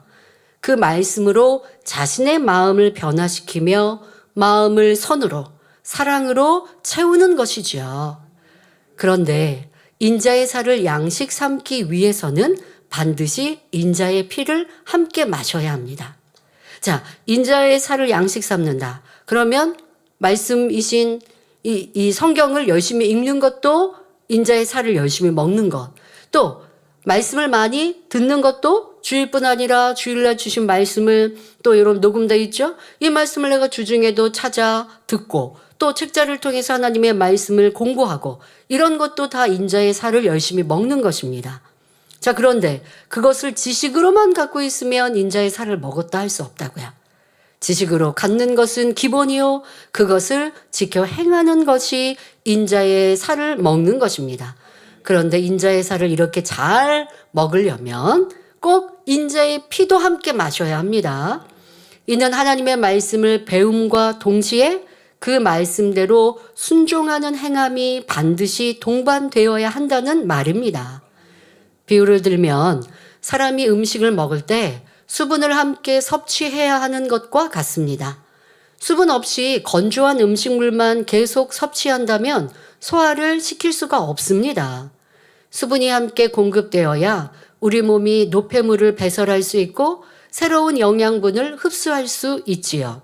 H: 그 말씀으로 자신의 마음을 변화시키며 마음을 선으로, 사랑으로 채우는 것이지요. 그런데 인자의 살을 양식 삼기 위해서는 반드시 인자의 피를 함께 마셔야 합니다. 자, 인자의 살을 양식 삼는다. 그러면 말씀이신 이 성경을 열심히 읽는 것도 인자의 살을 열심히 먹는 것. 또 말씀을 많이 듣는 것도 주일뿐 아니라 주일날 주신 말씀을 또 여러분 녹음되어 있죠? 이 말씀을 내가 주중에도 찾아 듣고 또 책자를 통해서 하나님의 말씀을 공부하고 이런 것도 다 인자의 살을 열심히 먹는 것입니다. 자, 그런데 그것을 지식으로만 갖고 있으면 인자의 살을 먹었다 할 수 없다고요. 지식으로 갖는 것은 기본이요. 그것을 지켜 행하는 것이 인자의 살을 먹는 것입니다. 그런데 인자의 살을 이렇게 잘 먹으려면 꼭 인자의 피도 함께 마셔야 합니다. 이는 하나님의 말씀을 배움과 동시에 그 말씀대로 순종하는 행함이 반드시 동반되어야 한다는 말입니다. 비유를 들면 사람이 음식을 먹을 때 수분을 함께 섭취해야 하는 것과 같습니다. 수분 없이 건조한 음식물만 계속 섭취한다면 소화를 시킬 수가 없습니다. 수분이 함께 공급되어야 우리 몸이 노폐물을 배설할 수 있고 새로운 영양분을 흡수할 수 있지요.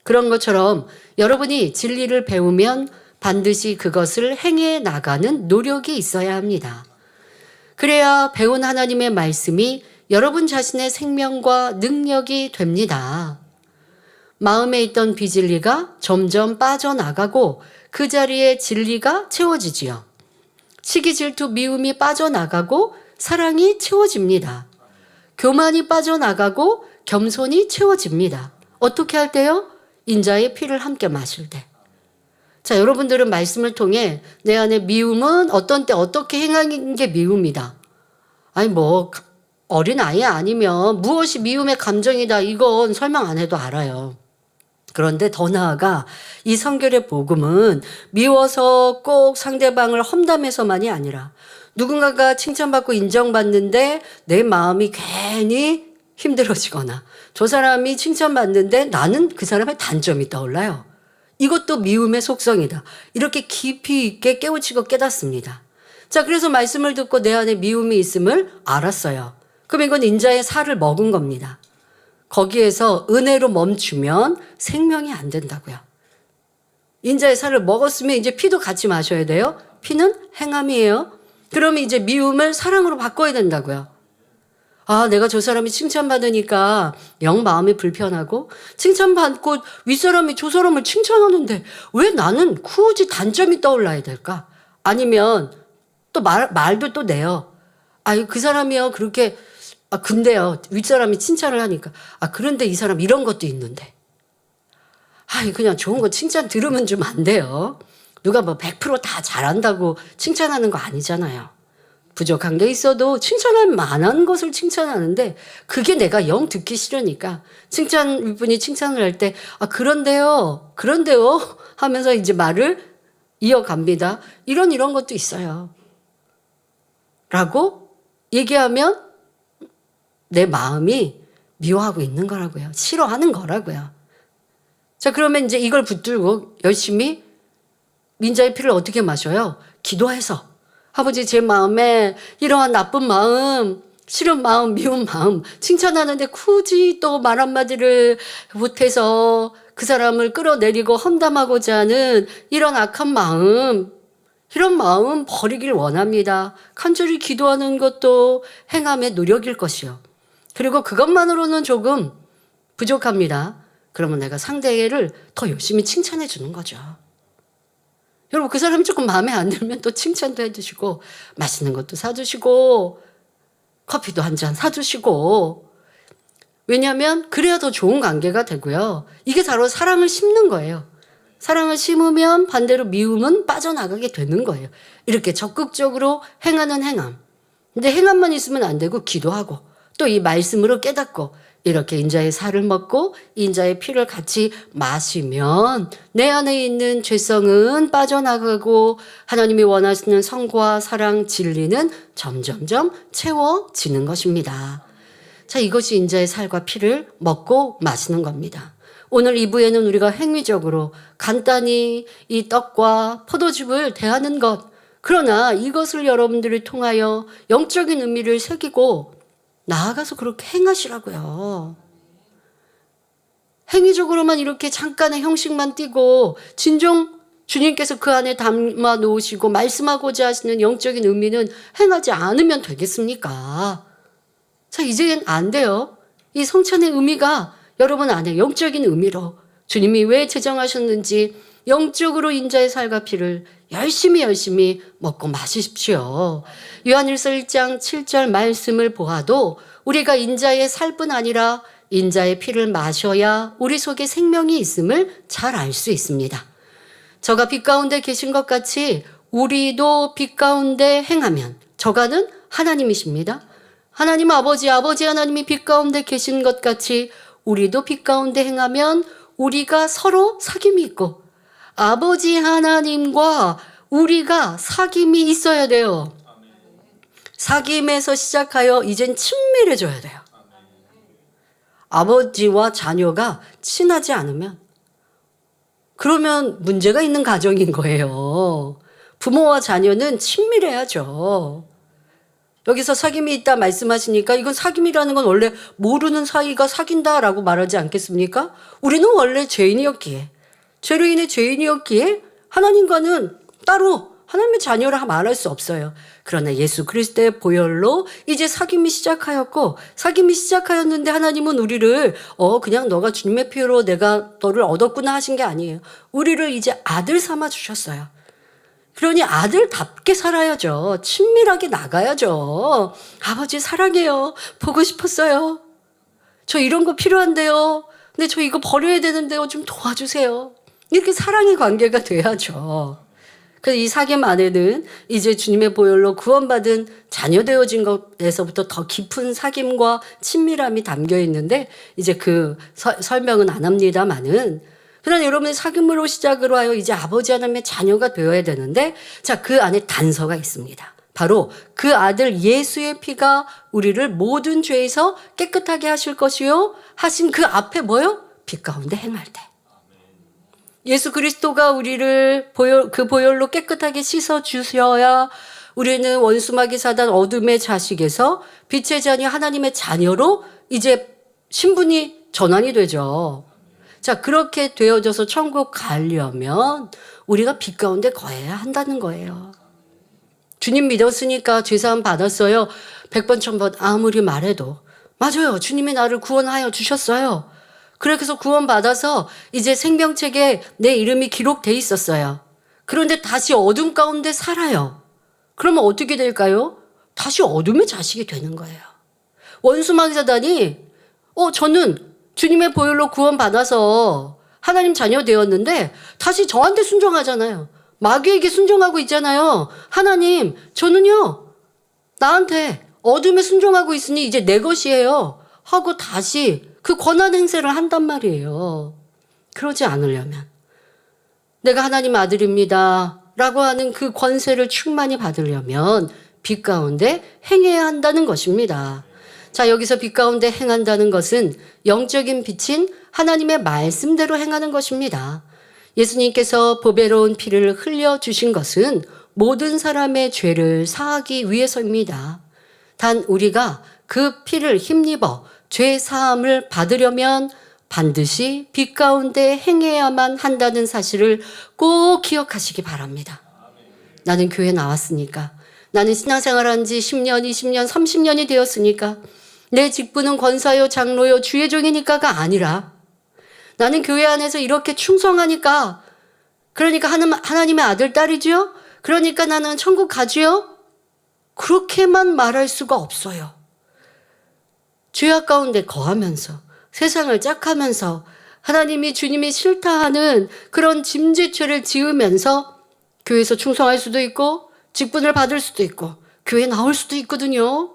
H: 그런 것처럼 여러분이 진리를 배우면 반드시 그것을 행해 나가는 노력이 있어야 합니다. 그래야 배운 하나님의 말씀이 여러분 자신의 생명과 능력이 됩니다. 마음에 있던 비진리가 점점 빠져나가고 그 자리에 진리가 채워지지요. 시기, 질투, 미움이 빠져나가고 사랑이 채워집니다. 교만이 빠져나가고 겸손이 채워집니다. 어떻게 할 때요? 인자의 피를 함께 마실 때. 자, 여러분들은 말씀을 통해 내 안에 미움은 어떤 때 어떻게 행하는 게 미움이다. 아니 뭐 어린아이 아니면 무엇이 미움의 감정이다 이건 설명 안 해도 알아요. 그런데 더 나아가 이 성결의 복음은 미워서 꼭 상대방을 험담해서만이 아니라 누군가가 칭찬받고 인정받는데 내 마음이 괜히 힘들어지거나 저 사람이 칭찬받는데 나는 그 사람의 단점이 떠올라요. 이것도 미움의 속성이다. 이렇게 깊이 있게 깨우치고 깨닫습니다. 자, 그래서 말씀을 듣고 내 안에 미움이 있음을 알았어요. 그럼 이건 인자의 살을 먹은 겁니다. 거기에서 은혜로 멈추면 생명이 안 된다고요. 인자의 살을 먹었으면 이제 피도 같이 마셔야 돼요. 피는 행함이에요. 그러면 이제 미움을 사랑으로 바꿔야 된다고요. 아, 내가 저 사람이 칭찬받으니까 영 마음이 불편하고 칭찬받고 윗사람이 저 사람을 칭찬하는데 왜 나는 굳이 단점이 떠올라야 될까? 아니면 또 말도 또 내요. 아유, 그 사람이요. 그렇게, 근데요. 윗사람이 칭찬을 하니까. 그런데 이 사람 이런 것도 있는데. 그냥 좋은 거 칭찬 들으면 좀 안 돼요. 누가 뭐 100% 다 잘한다고 칭찬하는 거 아니잖아요. 부족한 게 있어도 칭찬할 만한 것을 칭찬하는데 그게 내가 영 듣기 싫으니까 윗분이 칭찬을 할 때 그런데요 하면서 이제 말을 이어갑니다. 이런 것도 있어요. 라고 얘기하면 내 마음이 미워하고 있는 거라고요. 싫어하는 거라고요. 자, 그러면 이제 이걸 붙들고 열심히 민자의 피를 어떻게 마셔요? 기도해서. 아버지, 제 마음에 이러한 나쁜 마음, 싫은 마음, 미운 마음, 칭찬하는데 굳이 또 말 한마디를 못해서 그 사람을 끌어내리고 험담하고자 하는 이런 악한 마음, 이런 마음 버리길 원합니다. 간절히 기도하는 것도 행함의 노력일 것이요. 그리고 그것만으로는 조금 부족합니다. 그러면 내가 상대를 더 열심히 칭찬해 주는 거죠. 여러분, 그 사람이 조금 마음에 안 들면 또 칭찬도 해주시고 맛있는 것도 사주시고 커피도 한 잔 사주시고. 왜냐하면 그래야 더 좋은 관계가 되고요. 이게 바로 사랑을 심는 거예요. 사랑을 심으면 반대로 미움은 빠져나가게 되는 거예요. 이렇게 적극적으로 행하는 행함. 근데 행함만 있으면 안 되고 기도하고 또 이 말씀으로 깨닫고 이렇게 인자의 살을 먹고 인자의 피를 같이 마시면 내 안에 있는 죄성은 빠져나가고 하나님이 원하시는 성과 사랑, 진리는 점점점 채워지는 것입니다. 자, 이것이 인자의 살과 피를 먹고 마시는 겁니다. 오늘 2부에는 우리가 행위적으로 간단히 이 떡과 포도즙을 대하는 것, 그러나 이것을 여러분들을 통하여 영적인 의미를 새기고 나아가서 그렇게 행하시라고요. 행위적으로만 이렇게 잠깐의 형식만 띠고 진정 주님께서 그 안에 담아 놓으시고 말씀하고자 하시는 영적인 의미는 행하지 않으면 되겠습니까? 자, 이제는 안 돼요. 이 성찬의 의미가 여러분 안에 영적인 의미로 주님이 왜 제정하셨는지 영적으로 인자의 살과 피를 열심히 먹고 마시십시오. 요한일서 1장 7절 말씀을 보아도 우리가 인자의 살뿐 아니라 인자의 피를 마셔야 우리 속에 생명이 있음을 잘 알 수 있습니다. 저가 빛 가운데 계신 것 같이 우리도 빛 가운데 행하면 저가는 하나님이십니다. 하나님 아버지 하나님이 빛 가운데 계신 것 같이 우리도 빛 가운데 행하면 우리가 서로 사귐이 있고 아버지 하나님과 우리가 사귐이 있어야 돼요. 사귐에서 시작하여 이젠 친밀해져야 돼요. 아버지와 자녀가 친하지 않으면 그러면 문제가 있는 가정인 거예요. 부모와 자녀는 친밀해야죠. 여기서 사귐이 있다 말씀하시니까 이건 사귐이라는 건 원래 모르는 사이가 사귄다라고 말하지 않겠습니까? 우리는 원래 죄인이었기에 죄로 인해 죄인이었기에 하나님과는 따로 하나님의 자녀라 말할 수 없어요. 그러나 예수 그리스도의 보혈로 이제 사귐이 시작하였고 사귐이 시작하였는데 하나님은 우리를 그냥 너가 주님의 피로 내가 너를 얻었구나 하신 게 아니에요. 우리를 이제 아들 삼아 주셨어요. 그러니 아들답게 살아야죠. 친밀하게 나가야죠. 아버지 사랑해요. 보고 싶었어요. 저 이런 거 필요한데요. 근데 저 이거 버려야 되는데요. 좀 도와주세요. 이렇게 사랑의 관계가 돼야죠. 그래서 이 사귐 안에는 이제 주님의 보혈로 구원받은 자녀 되어진 것에서부터 더 깊은 사귐과 친밀함이 담겨 있는데 이제 그 설명은 안 합니다만은 그러나 여러분의 사귐으로 시작으로 하여 이제 아버지 하나님의 자녀가 되어야 되는데 자, 그 안에 단서가 있습니다. 바로 그 아들 예수의 피가 우리를 모든 죄에서 깨끗하게 하실 것이요 하신 그 앞에 뭐요? 빛 가운데 행할 때. 예수 그리스도가 우리를 그 보혈로 깨끗하게 씻어 주셔야 우리는 원수마귀 사단 어둠의 자식에서 빛의 자녀 하나님의 자녀로 이제 신분이 전환이 되죠. 자, 그렇게 되어져서 천국 가려면 우리가 빛 가운데 거해야 한다는 거예요. 주님 믿었으니까 죄사함 받았어요. 100번 1000번 아무리 말해도 맞아요. 주님이 나를 구원하여 주셨어요. 그래서 구원받아서 이제 생명책에 내 이름이 기록돼 있었어요. 그런데 다시 어둠 가운데 살아요. 그러면 어떻게 될까요? 다시 어둠의 자식이 되는 거예요. 원수마귀 사단이 저는 주님의 보혈로 구원받아서 하나님 자녀 되었는데 다시 저한테 순종하잖아요. 마귀에게 순종하고 있잖아요. 하나님, 저는요, 나한테 어둠에 순종하고 있으니 이제 내 것이에요. 하고 다시 그 권한 행세를 한단 말이에요. 그러지 않으려면 내가 하나님의 아들입니다 라고 하는 그 권세를 충만히 받으려면 빛 가운데 행해야 한다는 것입니다. 자, 여기서 빛 가운데 행한다는 것은 영적인 빛인 하나님의 말씀대로 행하는 것입니다. 예수님께서 보배로운 피를 흘려주신 것은 모든 사람의 죄를 사하기 위해서입니다. 단 우리가 그 피를 힘입어 죄 사함을 받으려면 반드시 빛 가운데 행해야만 한다는 사실을 꼭 기억하시기 바랍니다. 나는 교회 나왔으니까, 나는 신앙생활한 지 10년, 20년, 30년이 되었으니까, 내 직분은 권사요, 장로요, 주의 종이니까가 아니라 나는 교회 안에서 이렇게 충성하니까, 그러니까 하나님의 아들, 딸이지요? 그러니까 나는 천국 가지요? 그렇게만 말할 수가 없어요. 죄악 가운데 거하면서, 세상을 짝하면서, 하나님이 주님이 싫다 하는 그런 짐짓죄를 지으면서 교회에서 충성할 수도 있고, 직분을 받을 수도 있고, 교회 나올 수도 있거든요.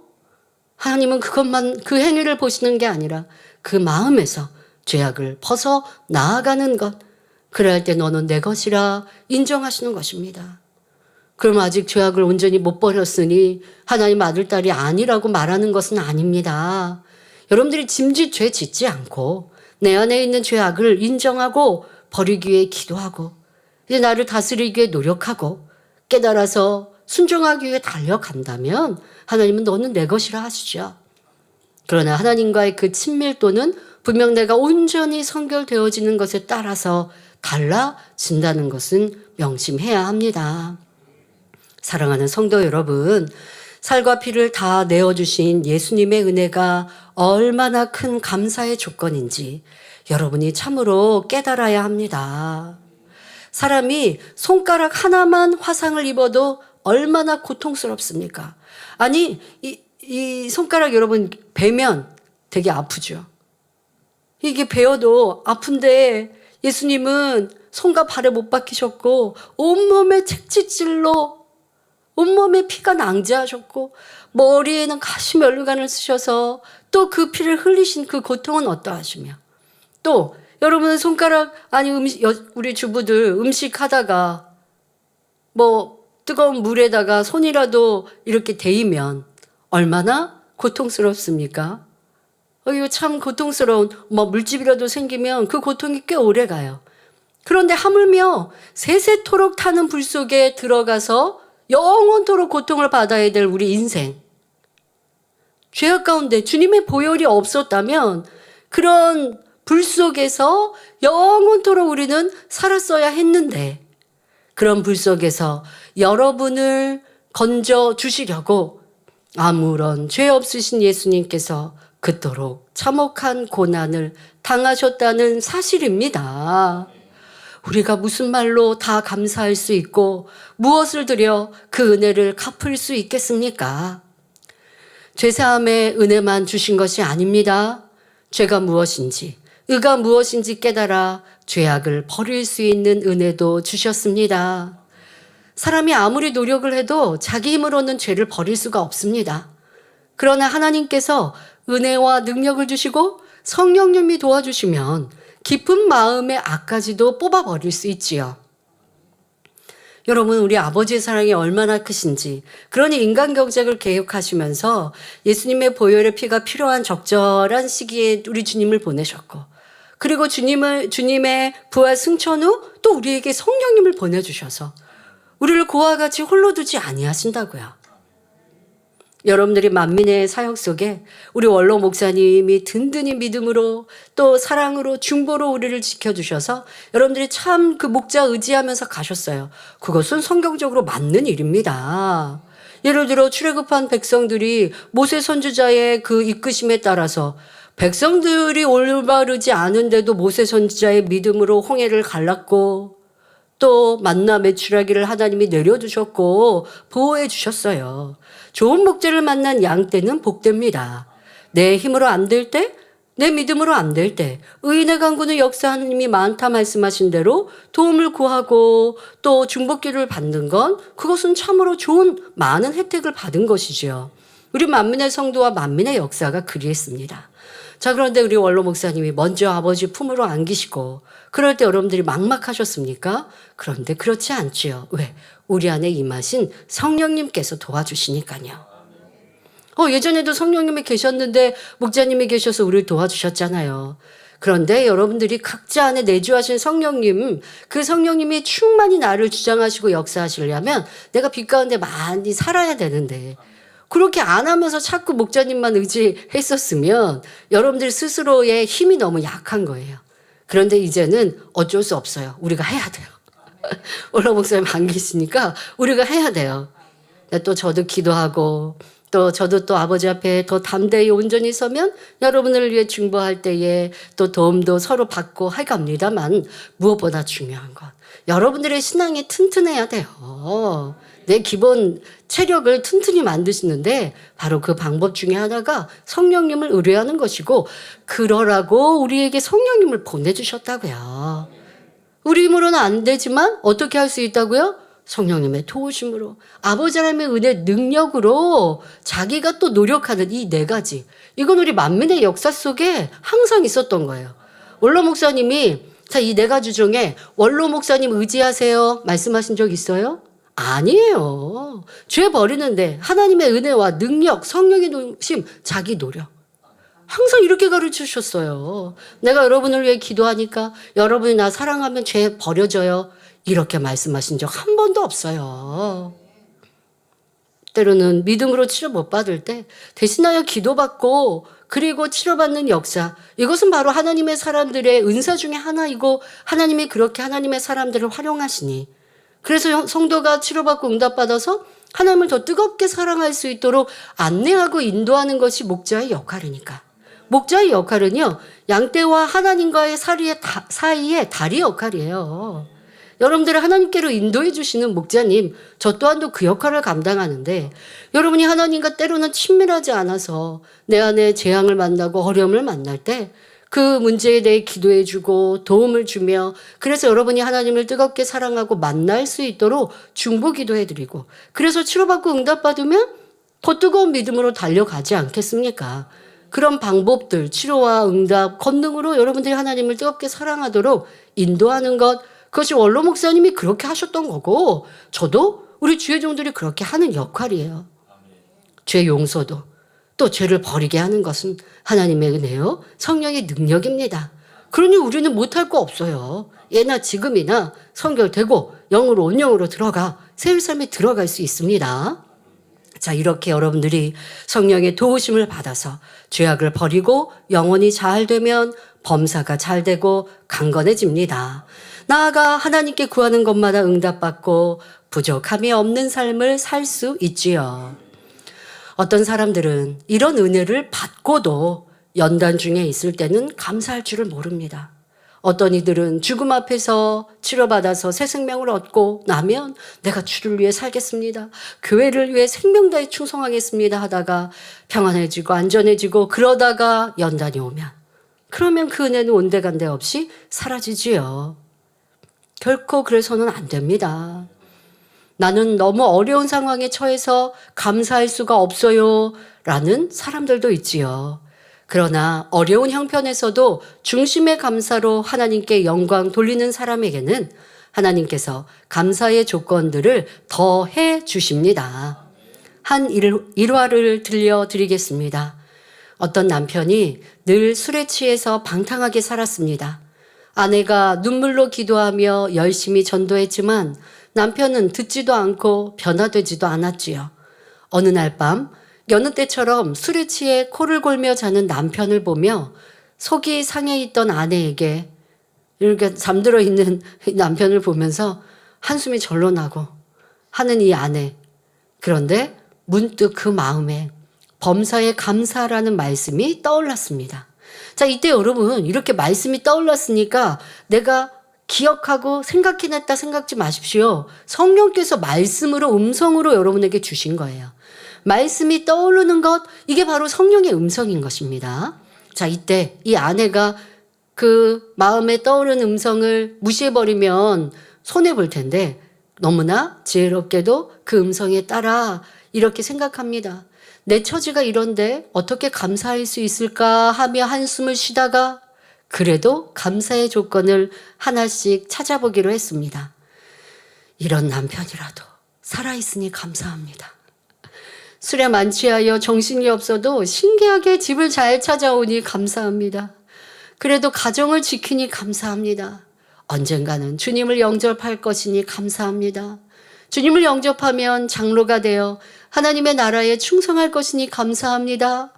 H: 하나님은 그것만, 그 행위를 보시는 게 아니라 그 마음에서 죄악을 벗어 나아가는 것, 그래야 할 때 너는 내 것이라 인정하시는 것입니다. 그럼 아직 죄악을 온전히 못 버렸으니 하나님 아들, 딸이 아니라고 말하는 것은 아닙니다. 여러분들이 짐짓죄 짓지 않고 내 안에 있는 죄악을 인정하고 버리기 위해 기도하고 이제 나를 다스리기 위해 노력하고 깨달아서 순종하기 위해 달려간다면 하나님은 너는 내 것이라 하시죠. 그러나 하나님과의 그 친밀도는 분명 내가 온전히 성결되어지는 것에 따라서 달라진다는 것은 명심해야 합니다. 사랑하는 성도 여러분, 살과 피를 다 내어주신 예수님의 은혜가 얼마나 큰 감사의 조건인지 여러분이 참으로 깨달아야 합니다. 사람이 손가락 하나만 화상을 입어도 얼마나 고통스럽습니까? 아니, 이 손가락 여러분 베면 되게 아프죠. 이게 베어도 아픈데 예수님은 손과 발에 못 박히셨고 온몸에 채찍질로 온몸에 피가 낭자하셨고 머리에는 가시면류관을 쓰셔서 또 그 피를 흘리신 그 고통은 어떠하시며 또 여러분 손가락 아니 우리 주부들 음식 하다가 뭐 뜨거운 물에다가 손이라도 이렇게 데이면 얼마나 고통스럽습니까? 이거 참 고통스러운 뭐 물집이라도 생기면 그 고통이 꽤 오래 가요. 그런데 하물며 세세토록 타는 불 속에 들어가서 영원토록 고통을 받아야 될 우리 인생. 죄악 가운데 주님의 보혈이 없었다면 그런 불 속에서 영원토록 우리는 살았어야 했는데 그런 불 속에서 여러분을 건져 주시려고 아무런 죄 없으신 예수님께서 그토록 참혹한 고난을 당하셨다는 사실입니다. 우리가 무슨 말로 다 감사할 수 있고 무엇을 들여 그 은혜를 갚을 수 있겠습니까? 죄사함의 은혜만 주신 것이 아닙니다. 죄가 무엇인지, 의가 무엇인지 깨달아 죄악을 버릴 수 있는 은혜도 주셨습니다. 사람이 아무리 노력을 해도 자기 힘으로는 죄를 버릴 수가 없습니다. 그러나 하나님께서 은혜와 능력을 주시고 성령님이 도와주시면 깊은 마음의 악까지도 뽑아버릴 수 있지요. 여러분, 우리 아버지의 사랑이 얼마나 크신지, 그러니 인간경작을 개혁하시면서 예수님의 보혈의 피가 필요한 적절한 시기에 우리 주님을 보내셨고, 그리고 주님의 부활 승천 후 또 우리에게 성령님을 보내주셔서 우리를 그와 같이 홀로 두지 아니하신다고요. 여러분들이 만민의 사역 속에 우리 원로 목사님이 든든히 믿음으로 또 사랑으로 중보로 우리를 지켜주셔서 여러분들이 참 그 목자 의지하면서 가셨어요. 그것은 성경적으로 맞는 일입니다. 예를 들어 출애굽한 백성들이 모세 선지자의 그 이끄심에 따라서 백성들이 올바르지 않은데도 모세 선지자의 믿음으로 홍해를 갈랐고 또 만나 메추라기를 하나님이 내려주셨고 보호해 주셨어요. 좋은 목자를 만난 양 떼는 복됩니다. 내 힘으로 안 될 때, 내 믿음으로 안 될 때, 의인의 강구는 역사 하나님이 많다 말씀하신 대로 도움을 구하고 또 중복기를 받는 건 그것은 참으로 좋은 많은 혜택을 받은 것이지요. 우리 만민의 성도와 만민의 역사가 그리했습니다. 자, 그런데 우리 원로 목사님이 먼저 아버지 품으로 안기시고 그럴 때 여러분들이 막막하셨습니까? 그런데 그렇지 않지요. 왜? 우리 안에 임하신 성령님께서 도와주시니까요. 예전에도 성령님이 계셨는데 목자님이 계셔서 우리를 도와주셨잖아요. 그런데 여러분들이 각자 안에 내주하신 성령님, 그 성령님이 충만히 나를 주장하시고 역사하시려면 내가 빛 가운데 많이 살아야 되는데 그렇게 안 하면서 자꾸 목자님만 의지했었으면 여러분들 스스로의 힘이 너무 약한 거예요. 그런데 이제는 어쩔 수 없어요. 우리가 해야 돼요. 원로 목사님 안 계시니까 우리가 해야 돼요. 또 저도 기도하고 또 저도 또 아버지 앞에 더 담대히 온전히 서면 여러분을 위해 중보할 때에 또 도움도 서로 받고 해갑니다만 무엇보다 중요한 건 여러분들의 신앙이 튼튼해야 돼요. 내 기본 체력을 튼튼히 만드시는데 바로 그 방법 중에 하나가 성령님을 의뢰하는 것이고 그러라고 우리에게 성령님을 보내주셨다고요. 우리 힘으로는 안 되지만 어떻게 할 수 있다고요? 성령님의 도우심으로 아버지 하나님의 은혜 능력으로 자기가 또 노력하는 이 네 가지 이건 우리 만민의 역사 속에 항상 있었던 거예요. 원로 목사님이 자, 이 네 가지 중에 원로 목사님 의지하세요 말씀하신 적 있어요? 아니에요. 죄 버리는데 하나님의 은혜와 능력, 성령의 도우심, 자기 노력. 항상 이렇게 가르쳐 주셨어요. 내가 여러분을 위해 기도하니까 여러분이 나 사랑하면 죄 버려져요. 이렇게 말씀하신 적 한 번도 없어요. 때로는 믿음으로 치료 못 받을 때 대신하여 기도받고 그리고 치료받는 역사. 이것은 바로 하나님의 사람들의 은사 중에 하나이고 하나님이 그렇게 하나님의 사람들을 활용하시니 그래서 성도가 치료받고 응답받아서 하나님을 더 뜨겁게 사랑할 수 있도록 안내하고 인도하는 것이 목자의 역할이니까. 목자의 역할은요. 양떼와 하나님과의 사이의 다리 역할이에요. 여러분들을 하나님께로 인도해 주시는 목자님, 저 또한도 그 역할을 감당하는데 여러분이 하나님과 때로는 친밀하지 않아서 내 안에 재앙을 만나고 어려움을 만날 때 그 문제에 대해 기도해 주고 도움을 주며 그래서 여러분이 하나님을 뜨겁게 사랑하고 만날 수 있도록 중보 기도해 드리고 그래서 치료받고 응답받으면 더 뜨거운 믿음으로 달려가지 않겠습니까? 그런 방법들, 치료와 응답, 권능으로 여러분들이 하나님을 뜨겁게 사랑하도록 인도하는 것 그것이 원로 목사님이 그렇게 하셨던 거고 저도 우리 주의 종들이 그렇게 하는 역할이에요. 죄 용서도 또 죄를 버리게 하는 것은 하나님의 은혜요. 성령의 능력입니다. 그러니 우리는 못할 거 없어요. 예나 지금이나 성결되고 영으로 온영으로 들어가 새 삶에 들어갈 수 있습니다. 자, 이렇게 여러분들이 성령의 도우심을 받아서 죄악을 버리고 영혼이 잘 되면 범사가 잘 되고 강건해집니다. 나아가 하나님께 구하는 것마다 응답받고 부족함이 없는 삶을 살 수 있지요. 어떤 사람들은 이런 은혜를 받고도 연단 중에 있을 때는 감사할 줄을 모릅니다. 어떤 이들은 죽음 앞에서 치료받아서 새 생명을 얻고 나면 내가 주를 위해 살겠습니다. 교회를 위해 생명 다해 충성하겠습니다 하다가 평안해지고 안전해지고 그러다가 연단이 오면 그러면 그 은혜는 온데간데 없이 사라지지요. 결코 그래서는 안 됩니다. 나는 너무 어려운 상황에 처해서 감사할 수가 없어요 라는 사람들도 있지요. 그러나 어려운 형편에서도 중심의 감사로 하나님께 영광 돌리는 사람에게는 하나님께서 감사의 조건들을 더해 주십니다. 한 일화를 들려드리겠습니다. 어떤 남편이 늘 술에 취해서 방탕하게 살았습니다. 아내가 눈물로 기도하며 열심히 전도했지만 남편은 듣지도 않고 변화되지도 않았지요. 어느 날 밤 여느 때처럼 술에 취해 코를 골며 자는 남편을 보며 속이 상해 있던 아내에게 이렇게 잠들어 있는 남편을 보면서 한숨이 절로 나고 하는 이 아내. 그런데 문득 그 마음에 범사에 감사라는 말씀이 떠올랐습니다. 자, 이때 여러분 이렇게 말씀이 떠올랐으니까 내가 기억하고 생각해냈다 생각지 마십시오. 성령께서 말씀으로 음성으로 여러분에게 주신 거예요. 말씀이 떠오르는 것, 이게 바로 성령의 음성인 것입니다. 자, 이때 이 아내가 그 마음에 떠오르는 음성을 무시해버리면 손해볼 텐데 너무나 지혜롭게도 그 음성에 따라 이렇게 생각합니다. 내 처지가 이런데 어떻게 감사할 수 있을까 하며 한숨을 쉬다가 그래도 감사의 조건을 하나씩 찾아보기로 했습니다. 이런 남편이라도 살아있으니 감사합니다. 술에 만취하여 정신이 없어도 신기하게 집을 잘 찾아오니 감사합니다. 그래도 가정을 지키니 감사합니다. 언젠가는 주님을 영접할 것이니 감사합니다. 주님을 영접하면 장로가 되어 하나님의 나라에 충성할 것이니 감사합니다.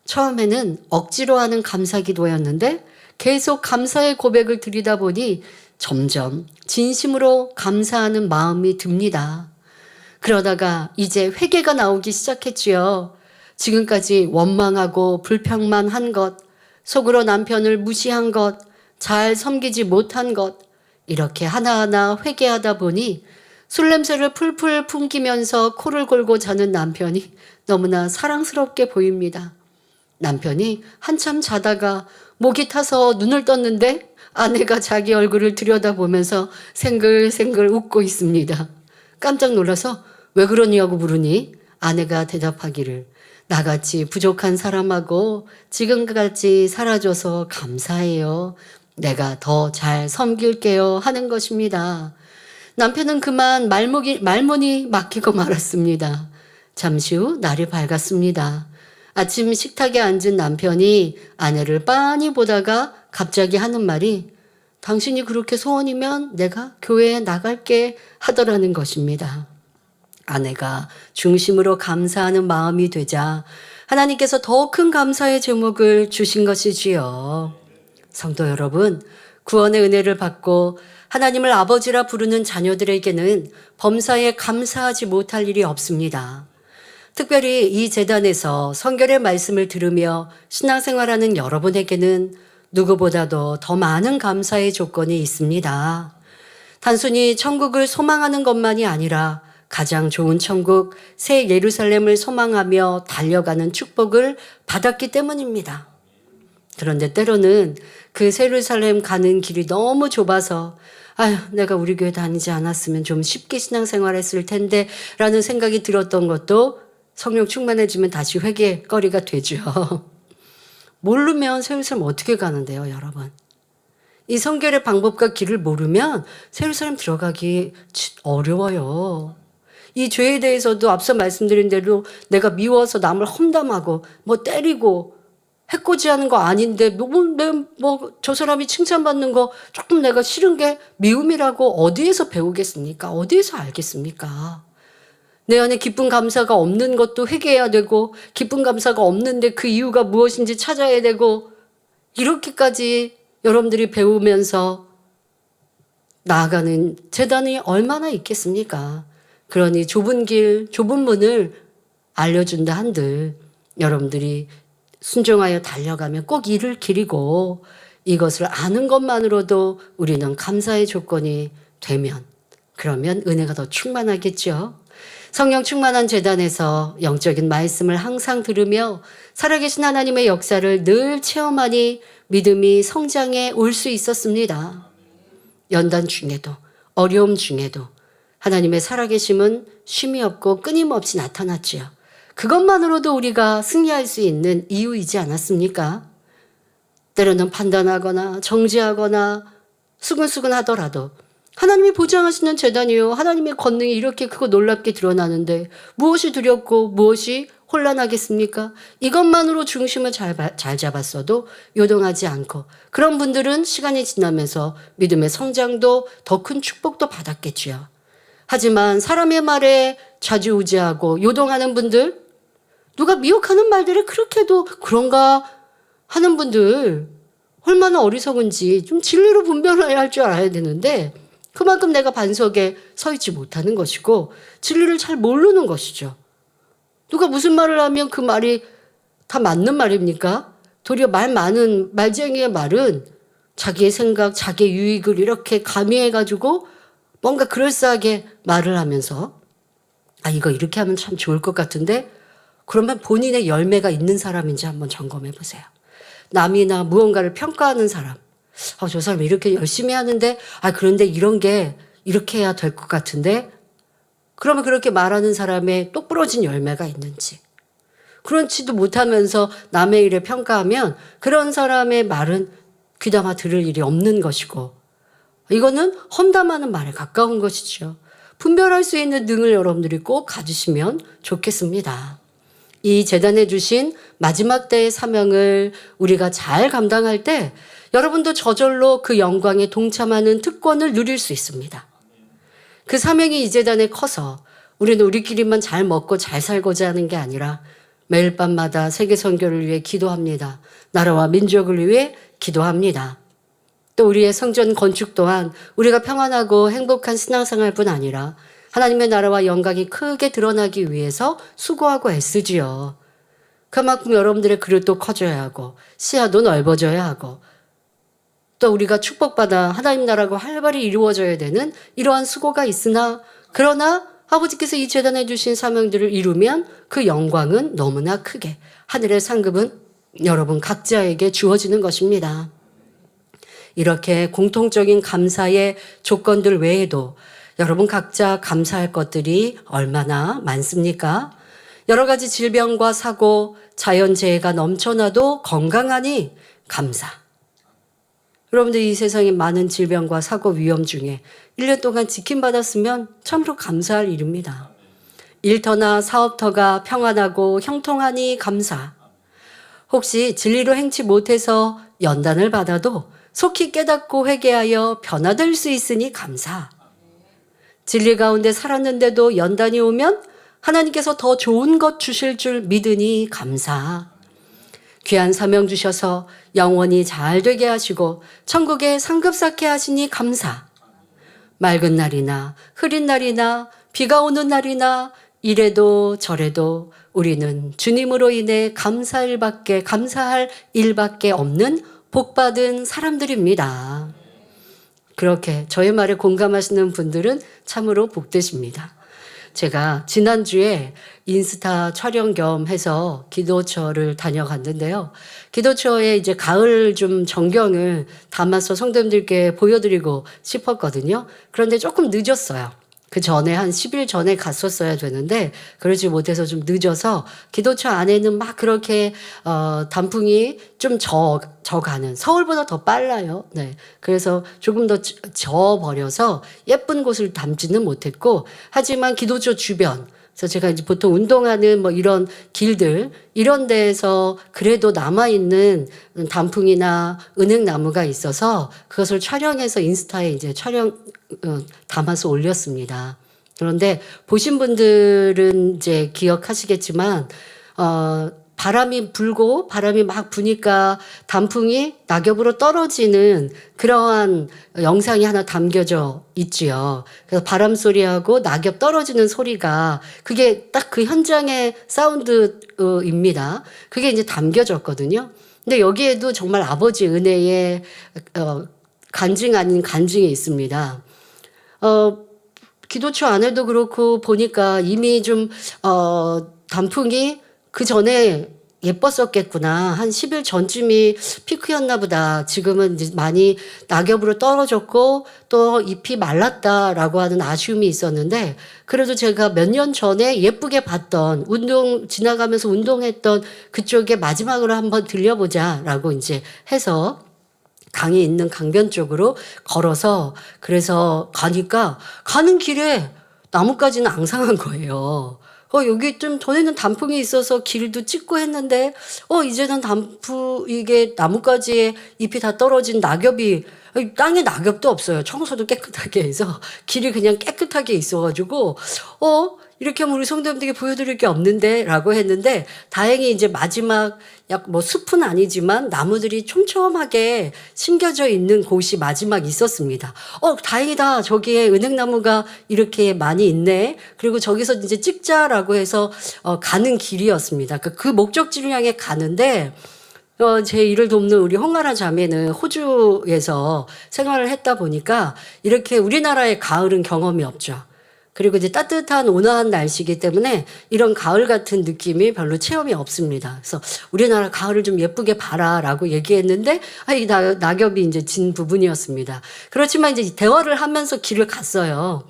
H: 처음에는 억지로 하는 감사기도였는데 계속 감사의 고백을 드리다 보니 점점 진심으로 감사하는 마음이 듭니다. 그러다가 이제 회개가 나오기 시작했지요. 지금까지 원망하고 불평만 한 것, 속으로 남편을 무시한 것, 잘 섬기지 못한 것, 이렇게 하나하나 회개하다 보니 술 냄새를 풀풀 풍기면서 코를 골고 자는 남편이 너무나 사랑스럽게 보입니다. 남편이 한참 자다가 목이 타서 눈을 떴는데 아내가 자기 얼굴을 들여다보면서 생글생글 웃고 있습니다. 깜짝 놀라서 왜 그러냐고 물으니 아내가 대답하기를 나같이 부족한 사람하고 지금같이 살아줘서 감사해요. 내가 더 잘 섬길게요 하는 것입니다. 남편은 그만 말문이 막히고 말았습니다. 잠시 후 날이 밝았습니다. 아침 식탁에 앉은 남편이 아내를 빤히 보다가 갑자기 하는 말이 당신이 그렇게 소원이면 내가 교회에 나갈게 하더라는 것입니다. 아내가 중심으로 감사하는 마음이 되자 하나님께서 더 큰 감사의 제목을 주신 것이지요. 성도 여러분, 구원의 은혜를 받고 하나님을 아버지라 부르는 자녀들에게는 범사에 감사하지 못할 일이 없습니다. 특별히 이 제단에서 성결의 말씀을 들으며 신앙생활하는 여러분에게는 누구보다도 더 많은 감사의 조건이 있습니다. 단순히 천국을 소망하는 것만이 아니라 가장 좋은 천국, 새 예루살렘을 소망하며 달려가는 축복을 받았기 때문입니다. 그런데 때로는 그 새 예루살렘 가는 길이 너무 좁아서 아휴, 내가 우리 교회 다니지 않았으면 좀 쉽게 신앙생활했을 텐데 라는 생각이 들었던 것도 성령 충만해지면 다시 회개거리가 되죠. 모르면 새 예루살렘 어떻게 가는데요, 여러분? 이 성결의 방법과 길을 모르면 새 예루살렘 들어가기 어려워요. 이 죄에 대해서도 앞서 말씀드린 대로 내가 미워서 남을 험담하고 뭐 때리고 해코지하는 거 아닌데 저 사람이 칭찬받는 거 조금 내가 싫은 게 미움이라고 어디에서 배우겠습니까? 어디에서 알겠습니까? 내 안에 기쁨 감사가 없는 것도 회개해야 되고 기쁨 감사가 없는데 그 이유가 무엇인지 찾아야 되고 이렇게까지 여러분들이 배우면서 나아가는 제단이 얼마나 있겠습니까? 그러니 좁은 길, 좁은 문을 알려준다 한들 여러분들이 순종하여 달려가면 꼭 이를 기리고 이것을 아는 것만으로도 우리는 감사의 조건이 되면 그러면 은혜가 더 충만하겠죠. 성령 충만한 제단에서 영적인 말씀을 항상 들으며 살아계신 하나님의 역사를 늘 체험하니 믿음이 성장해 올 수 있었습니다. 연단 중에도 어려움 중에도 하나님의 살아계심은 쉼이 없고 끊임없이 나타났지요. 그것만으로도 우리가 승리할 수 있는 이유이지 않았습니까? 때로는 판단하거나 정죄하거나 수근수근 하더라도 하나님이 보장하시는 제단이요. 하나님의 권능이 이렇게 크고 놀랍게 드러나는데 무엇이 두렵고 무엇이 혼란하겠습니까? 이것만으로 중심을 잘 잡았어도 요동하지 않고 그런 분들은 시간이 지나면서 믿음의 성장도 더 큰 축복도 받았겠지요. 하지만 사람의 말에 좌지우지하고 요동하는 분들, 누가 미혹하는 말들을 그렇게도 그런가 하는 분들 얼마나 어리석은지 좀 진리로 분별해야 할 줄 알아야 되는데 그만큼 내가 반석에 서 있지 못하는 것이고 진리를 잘 모르는 것이죠. 누가 무슨 말을 하면 그 말이 다 맞는 말입니까? 도리어 말 많은 말쟁이의 말은 자기의 생각, 자기의 유익을 이렇게 가미해가지고 뭔가 그럴싸하게 말을 하면서 아, 이거 이렇게 하면 참 좋을 것 같은데 그러면 본인의 열매가 있는 사람인지 한번 점검해 보세요. 남이나 무언가를 평가하는 사람. 아, 저 사람 이렇게 열심히 하는데 아, 그런데 이런 게 이렇게 해야 될 것 같은데 그러면 그렇게 말하는 사람의 똑부러진 열매가 있는지. 그렇지도 못하면서 남의 일을 평가하면 그런 사람의 말은 귀담아 들을 일이 없는 것이고 이거는 험담하는 말에 가까운 것이죠. 분별할 수 있는 능을 여러분들이 꼭 가지시면 좋겠습니다. 이 재단에 주신 마지막 때의 사명을 우리가 잘 감당할 때 여러분도 저절로 그 영광에 동참하는 특권을 누릴 수 있습니다. 그 사명이 이 재단에 커서 우리는 우리끼리만 잘 먹고 잘 살고자 하는 게 아니라 매일 밤마다 세계 선교를 위해 기도합니다. 나라와 민족을 위해 기도합니다. 또 우리의 성전 건축 또한 우리가 평안하고 행복한 신앙생활뿐 아니라 하나님의 나라와 영광이 크게 드러나기 위해서 수고하고 애쓰지요. 그만큼 여러분들의 그릇도 커져야 하고 시야도 넓어져야 하고 또 우리가 축복받아 하나님 나라가 활발히 이루어져야 되는 이러한 수고가 있으나 그러나 아버지께서 이 재단해 주신 사명들을 이루면 그 영광은 너무나 크게 하늘의 상급은 여러분 각자에게 주어지는 것입니다. 이렇게 공통적인 감사의 조건들 외에도 여러분 각자 감사할 것들이 얼마나 많습니까? 여러 가지 질병과 사고, 자연재해가 넘쳐나도 건강하니 감사. 여러분들 이 세상에 많은 질병과 사고 위험 중에 1년 동안 지킴받았으면 참으로 감사할 일입니다. 일터나 사업터가 평안하고 형통하니 감사. 혹시 진리로 행치 못해서 연단을 받아도 속히 깨닫고 회개하여 변화될 수 있으니 감사. 진리 가운데 살았는데도 연단이 오면 하나님께서 더 좋은 것 주실 줄 믿으니 감사. 귀한 사명 주셔서 영원히 잘 되게 하시고 천국에 상급 쌓게 하시니 감사. 맑은 날이나 흐린 날이나 비가 오는 날이나 이래도 저래도 우리는 주님으로 인해 감사할 일밖에 없는 복받은 사람들입니다. 그렇게 저의 말에 공감하시는 분들은 참으로 복되십니다. 제가 지난주에 인스타 촬영 겸 해서 기도처를 다녀갔는데요. 기도처에 이제 가을 좀 전경을 담아서 성도님들께 보여드리고 싶었거든요. 그런데 조금 늦었어요. 그 전에 한 10일 전에 갔었어야 되는데 그러지 못해서 좀 늦어서 기도처 안에는 막 그렇게 단풍이 좀 져가는 서울보다 더 빨라요. 네, 그래서 조금 더 져버려서 예쁜 곳을 담지는 못했고 하지만 기도처 주변 그래서 제가 이제 보통 운동하는 뭐 이런 길들 이런 데에서 그래도 남아있는 단풍이나 은행나무가 있어서 그것을 촬영해서 인스타에 이제 담아서 올렸습니다. 그런데 보신 분들은 이제 기억하시겠지만 바람이 불고 바람이 막 부니까 단풍이 낙엽으로 떨어지는 그러한 영상이 하나 담겨져 있지요. 그래서 바람 소리하고 낙엽 떨어지는 소리가 그게 딱 그 현장의 사운드입니다. 그게 이제 담겨졌거든요. 근데 여기에도 정말 아버지 은혜의 간증 아닌 간증이 있습니다. 기도처 안에도 그렇고 보니까 이미 좀 단풍이 그 전에 예뻤었겠구나. 한 10일 전쯤이 피크였나 보다. 지금은 이제 많이 낙엽으로 떨어졌고 또 잎이 말랐다라고 하는 아쉬움이 있었는데 그래도 제가 몇 년 전에 예쁘게 봤던 지나가면서 운동했던 그쪽에 마지막으로 한번 들려보자라고 이제 해서 강이 있는 강변 쪽으로 걸어서 그래서 가니까 가는 길에 나뭇가지는 앙상한 거예요. 여기 좀 전에는 단풍이 있어서 길도 찍고 했는데 이제는 이게 나뭇가지에 잎이 다 떨어진 낙엽이 땅에 낙엽도 없어요. 청소도 깨끗하게 해서 길이 그냥 깨끗하게 있어가지고 이렇게 하면 우리 성도님들에게 보여드릴 게 없는데 라고 했는데 다행히 이제 마지막 약 뭐 숲은 아니지만 나무들이 촘촘하게 심겨져 있는 곳이 마지막 있었습니다. 다행이다. 저기에 은행나무가 이렇게 많이 있네. 그리고 저기서 이제 찍자라고 해서 가는 길이었습니다. 그 목적지를 향해 가는데 제 일을 돕는 우리 홍나라 자매는 호주에서 생활을 했다 보니까 이렇게 우리나라의 가을은 경험이 없죠. 그리고 이제 따뜻한 온화한 날씨이기 때문에 이런 가을 같은 느낌이 별로 체험이 없습니다. 그래서 우리나라 가을을 좀 예쁘게 봐라라고 얘기했는데 이 낙엽이 이제 진 부분이었습니다. 그렇지만 이제 대화를 하면서 길을 갔어요.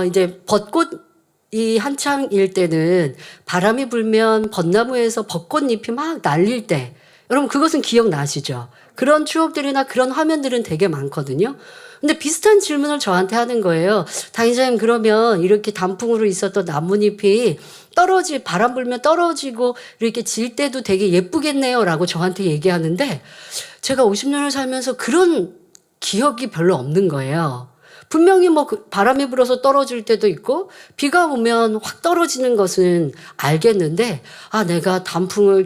H: 이제 벚꽃이 한창일 때는 바람이 불면 벚나무에서 벚꽃잎이 막 날릴 때, 여러분 그것은 기억나시죠? 그런 추억들이나 그런 화면들은 되게 많거든요. 근데 비슷한 질문을 저한테 하는 거예요. 당회장님, 그러면 이렇게 단풍으로 있었던 나뭇잎이 바람 불면 떨어지고 이렇게 질 때도 되게 예쁘겠네요 라고 저한테 얘기하는데, 제가 50년을 살면서 그런 기억이 별로 없는 거예요. 분명히 뭐 바람이 불어서 떨어질 때도 있고 비가 오면 확 떨어지는 것은 알겠는데, 내가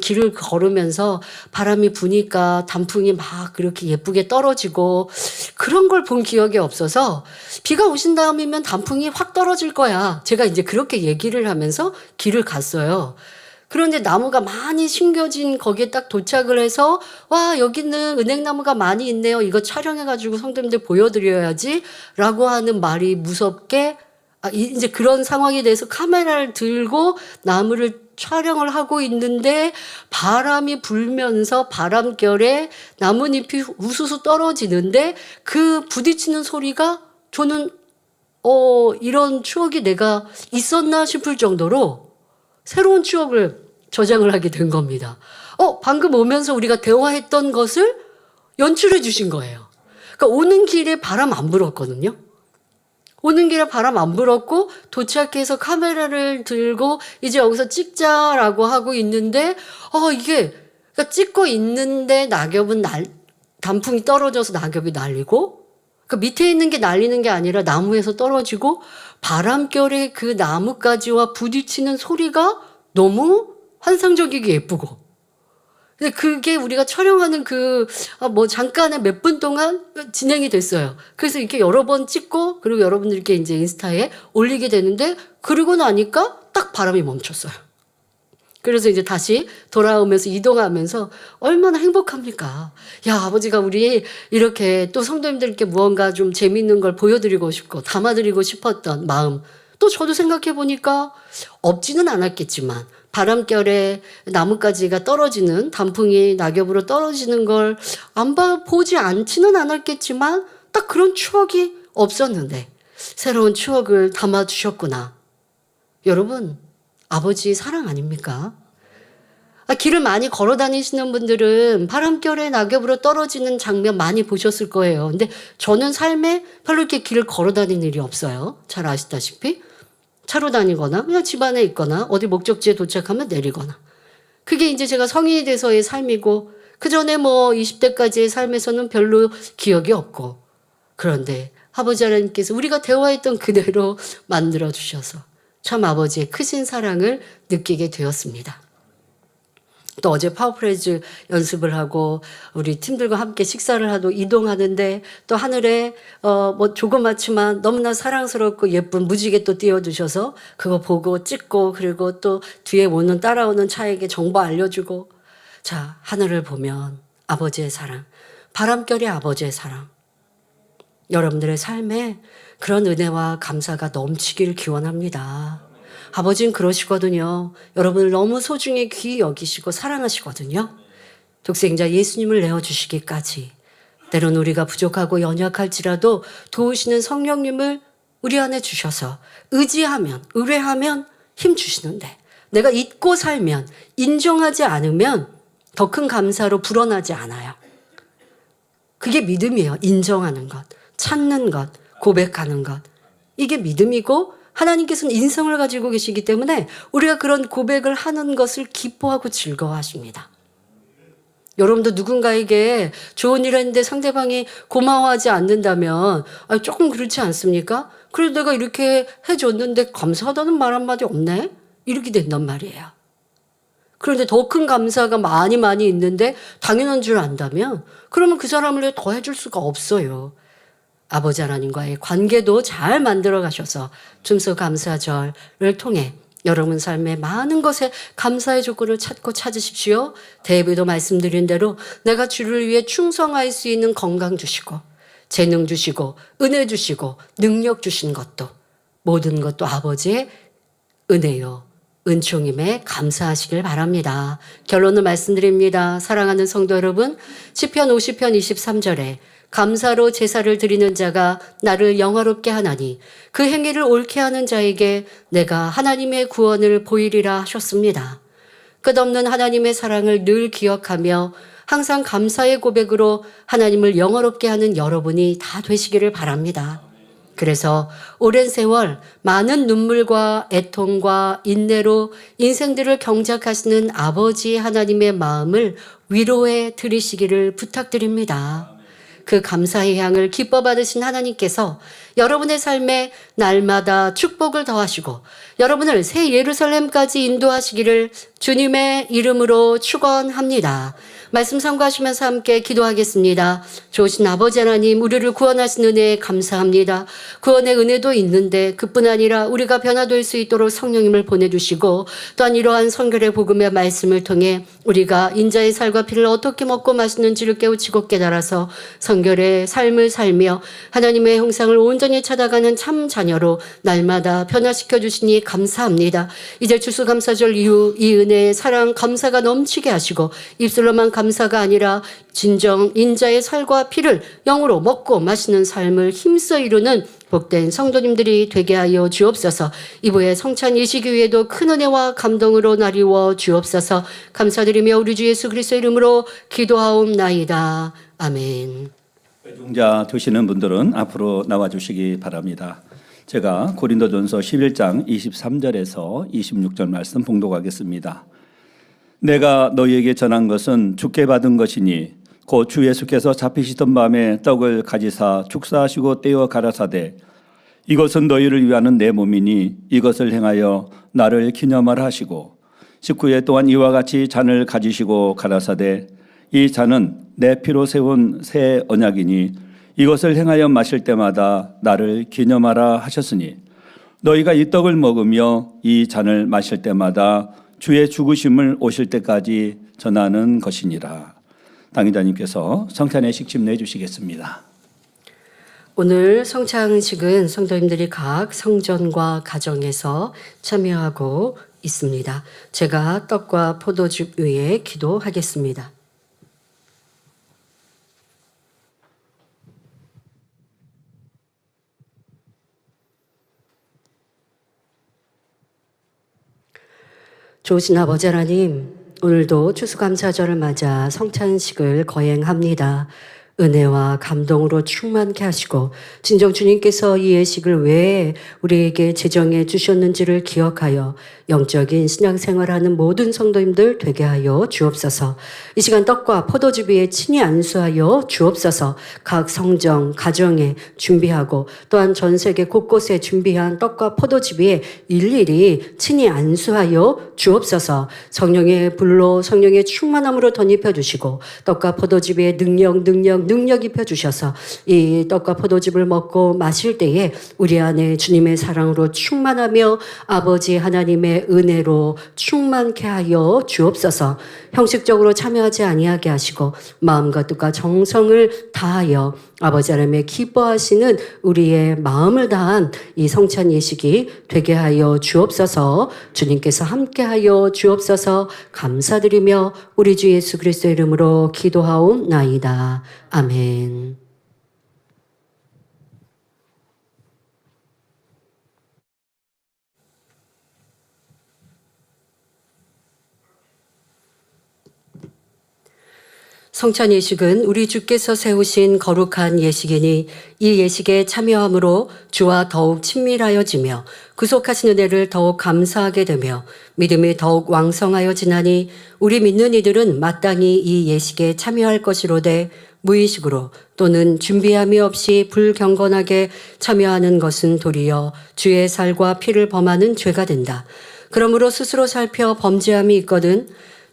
H: 길을 걸으면서 바람이 부니까 단풍이 막 그렇게 예쁘게 떨어지고 그런 걸 본 기억이 없어서, 비가 오신 다음이면 단풍이 확 떨어질 거야, 제가 이제 그렇게 얘기를 하면서 길을 갔어요. 그런데 나무가 많이 심겨진 거기에 딱 도착을 해서, 와, 여기는 은행나무가 많이 있네요, 이거 촬영해가지고 성도님들 보여드려야지 라고 하는 말이 무섭게, 이제 그런 상황에 대해서 카메라를 들고 나무를 촬영을 하고 있는데 바람이 불면서 바람결에 나뭇잎이 우수수 떨어지는데 그 부딪히는 소리가, 저는 이런 추억이 내가 있었나 싶을 정도로 새로운 추억을 저장을 하게 된 겁니다. 방금 오면서 우리가 대화했던 것을 연출해 주신 거예요. 그러니까 오는 길에 바람 안 불었거든요. 오는 길에 바람 안 불었고 도착해서 카메라를 들고 이제 여기서 찍자라고 하고 있는데, 이게 그러니까 찍고 있는데 단풍이 떨어져서 낙엽이 날리고, 그 밑에 있는 게 날리는 게 아니라 나무에서 떨어지고 바람결에 그 나뭇가지와 부딪히는 소리가 너무 환상적이게 예쁘고, 근데 그게 우리가 촬영하는 잠깐의 몇 분 동안 진행이 됐어요. 그래서 이렇게 여러 번 찍고, 그리고 여러분들 이렇게 이제 인스타에 올리게 되는데, 그러고 나니까 딱 바람이 멈췄어요. 그래서 이제 다시 돌아오면서 이동하면서 얼마나 행복합니까? 야, 아버지가 우리 이렇게 또 성도님들께 무언가 좀 재밌는 걸 보여드리고 싶고 담아드리고 싶었던 마음, 또 저도 생각해 보니까 없지는 않았겠지만 바람결에 나뭇가지가 떨어지는, 단풍이 낙엽으로 떨어지는 걸 보지 않지는 않았겠지만 딱 그런 추억이 없었는데 새로운 추억을 담아주셨구나. 여러분, 아버지 사랑 아닙니까? 길을 많이 걸어 다니시는 분들은 바람결에 낙엽으로 떨어지는 장면 많이 보셨을 거예요. 근데 저는 삶에 별로 이렇게 길을 걸어 다니는 일이 없어요. 잘 아시다시피. 차로 다니거나 그냥 집 안에 있거나 어디 목적지에 도착하면 내리거나. 그게 이제 제가 성인이 돼서의 삶이고, 그 전에 20대까지의 삶에서는 별로 기억이 없고, 그런데 아버지 하나님께서 우리가 대화했던 그대로 만들어주셔서 참 아버지의 크신 사랑을 느끼게 되었습니다. 또 어제 파워프레즈 연습을 하고 우리 팀들과 함께 식사를 하고 이동하는데, 또 하늘에 조그맣지만 너무나 사랑스럽고 예쁜 무지개 또 띄워주셔서 그거 보고 찍고, 그리고 또 뒤에 따라오는 차에게 정보 알려주고. 자, 하늘을 보면 아버지의 사랑, 바람결의 아버지의 사랑, 여러분들의 삶에 그런 은혜와 감사가 넘치길 기원합니다. 아버지는 그러시거든요. 여러분을 너무 소중히 귀히 여기시고 사랑하시거든요. 독생자 예수님을 내어주시기까지, 때론 우리가 부족하고 연약할지라도 도우시는 성령님을 우리 안에 주셔서 의지하면, 의뢰하면 힘 주시는데, 내가 잊고 살면, 인정하지 않으면 더 큰 감사로 불어나지 않아요. 그게 믿음이에요. 인정하는 것, 찾는 것, 고백하는 것. 이게 믿음이고, 하나님께서는 인성을 가지고 계시기 때문에 우리가 그런 고백을 하는 것을 기뻐하고 즐거워하십니다. 여러분도 누군가에게 좋은 일 했는데 상대방이 고마워하지 않는다면 조금 그렇지 않습니까? 그래도 내가 이렇게 해줬는데 감사하다는 말 한마디 없네? 이렇게 된단 말이에요. 그런데 더 큰 감사가 많이 있는데 당연한 줄 안다면, 그러면 그 사람을 더 해줄 수가 없어요. 아버지 하나님과의 관계도 잘 만들어 가셔서 춤소 감사절을 통해 여러분 삶의 많은 것에 감사의 조건을 찾고 찾으십시오. 대비도 말씀드린 대로 내가 주를 위해 충성할 수 있는 건강 주시고 재능 주시고 은혜 주시고 능력 주신 것도 모든 것도 아버지의 은혜요 은총임에 감사하시길 바랍니다. 결론을 말씀드립니다. 사랑하는 성도 여러분, 시편 50편 23절에 감사로 제사를 드리는 자가 나를 영화롭게 하나니 그 행위를 옳게 하는 자에게 내가 하나님의 구원을 보이리라 하셨습니다. 끝없는 하나님의 사랑을 늘 기억하며 항상 감사의 고백으로 하나님을 영화롭게 하는 여러분이 다 되시기를 바랍니다. 그래서 오랜 세월 많은 눈물과 애통과 인내로 인생들을 경작하시는 아버지 하나님의 마음을 위로해 드리시기를 부탁드립니다. 그 감사의 향을 기뻐 받으신 하나님께서 여러분의 삶에 날마다 축복을 더하시고 여러분을 새 예루살렘까지 인도하시기를 주님의 이름으로 축원합니다. 말씀 참고하시면서 함께 기도하겠습니다. 좋으신 아버지 하나님, 우리를 구원하신 은혜에 감사합니다. 구원의 은혜도 있는데 그뿐 아니라 우리가 변화될 수 있도록 성령님을 보내주시고 또한 이러한 성결의 복음의 말씀을 통해 우리가 인자의 살과 피를 어떻게 먹고 마시는지를 깨우치고 깨달아서 성결의 삶을 살며 하나님의 형상을 온전히 찾아가는 참 자녀로 날마다 변화시켜 주시니 감사합니다. 이제 추수감사절 이후 이 은혜의 사랑 감사가 넘치게 하시고 입술로만 감사가 아니라 진정 인자의 살과 피를 영으로 먹고 마시는 삶을 힘써 이루는 복된 성도님들이 되게 하여 주옵소서. 이후에 성찬 예식이 위에도 큰 은혜와 감동으로 나리워 주옵소서. 감사드리며 우리 주 예수 그리스도의 이름으로 기도하옵나이다. 아멘.
D: 외중자 되시는 분들은 앞으로 나와 주시기 바랍니다. 제가 고린도전서 11장 23절에서 26절 말씀 봉독하겠습니다. 내가 너희에게 전한 것은 주께 받은 것이니 곧 주 예수께서 잡히시던 밤에 떡을 가지사 축사하시고 떼어 가라사대 이것은 너희를 위하는 내 몸이니 이것을 행하여 나를 기념하라 하시고 19회 또한 이와 같이 잔을 가지시고 가라사대 이 잔은 내 피로 세운 새 언약이니 이것을 행하여 마실 때마다 나를 기념하라 하셨으니 너희가 이 떡을 먹으며 이 잔을 마실 때마다 주의 죽으심을 오실 때까지 전하는 것이니라. 당의자님께서 성찬의 식집 내주시겠습니다.
H: 오늘 성찬식은 성도님들이 각 성전과 가정에서 참여하고 있습니다. 제가 떡과 포도즙 위에 기도하겠습니다. 좋으신 아버지 하나님, 오늘도 추수감사절을 맞아 성찬식을 거행합니다. 은혜와 감동으로 충만케 하시고 진정 주님께서 이 예식을 왜 우리에게 제정해 주셨는지를 기억하여 영적인 신앙생활하는 모든 성도님들 되게 하여 주옵소서. 이 시간 떡과 포도즙 위에 친히 안수하여 주옵소서. 각 성정, 가정에 준비하고 또한 전 세계 곳곳에 준비한 떡과 포도즙 위에 일일이 친히 안수하여 주옵소서. 성령의 불로 성령의 충만함으로 덧입혀 주시고 떡과 포도즙 위에 능력 입혀 주셔서 이 떡과 포도즙을 먹고 마실 때에 우리 안에 주님의 사랑으로 충만하며 아버지 하나님의 은혜로 충만케 하여 주옵소서. 형식적으로 참여하지 아니하게 하시고 마음과 뜻과 정성을 다하여 아버지 하나님의 기뻐하시는 우리의 마음을 다한 이 성찬 예식이 되게 하여 주옵소서. 주님께서 함께 하여 주옵소서. 감사드리며 우리 주 예수 그리스도의 이름으로 기도하옵나이다. 아멘. 성찬 예식은 우리 주께서 세우신 거룩한 예식이니 이 예식에 참여함으로 주와 더욱 친밀하여지며 구속하신 은혜를 더욱 감사하게 되며 믿음이 더욱 왕성하여지나니 우리 믿는 이들은 마땅히 이 예식에 참여할 것이로되 무의식으로 또는 준비함이 없이 불경건하게 참여하는 것은 도리어 주의 살과 피를 범하는 죄가 된다. 그러므로 스스로 살펴 범죄함이 있거든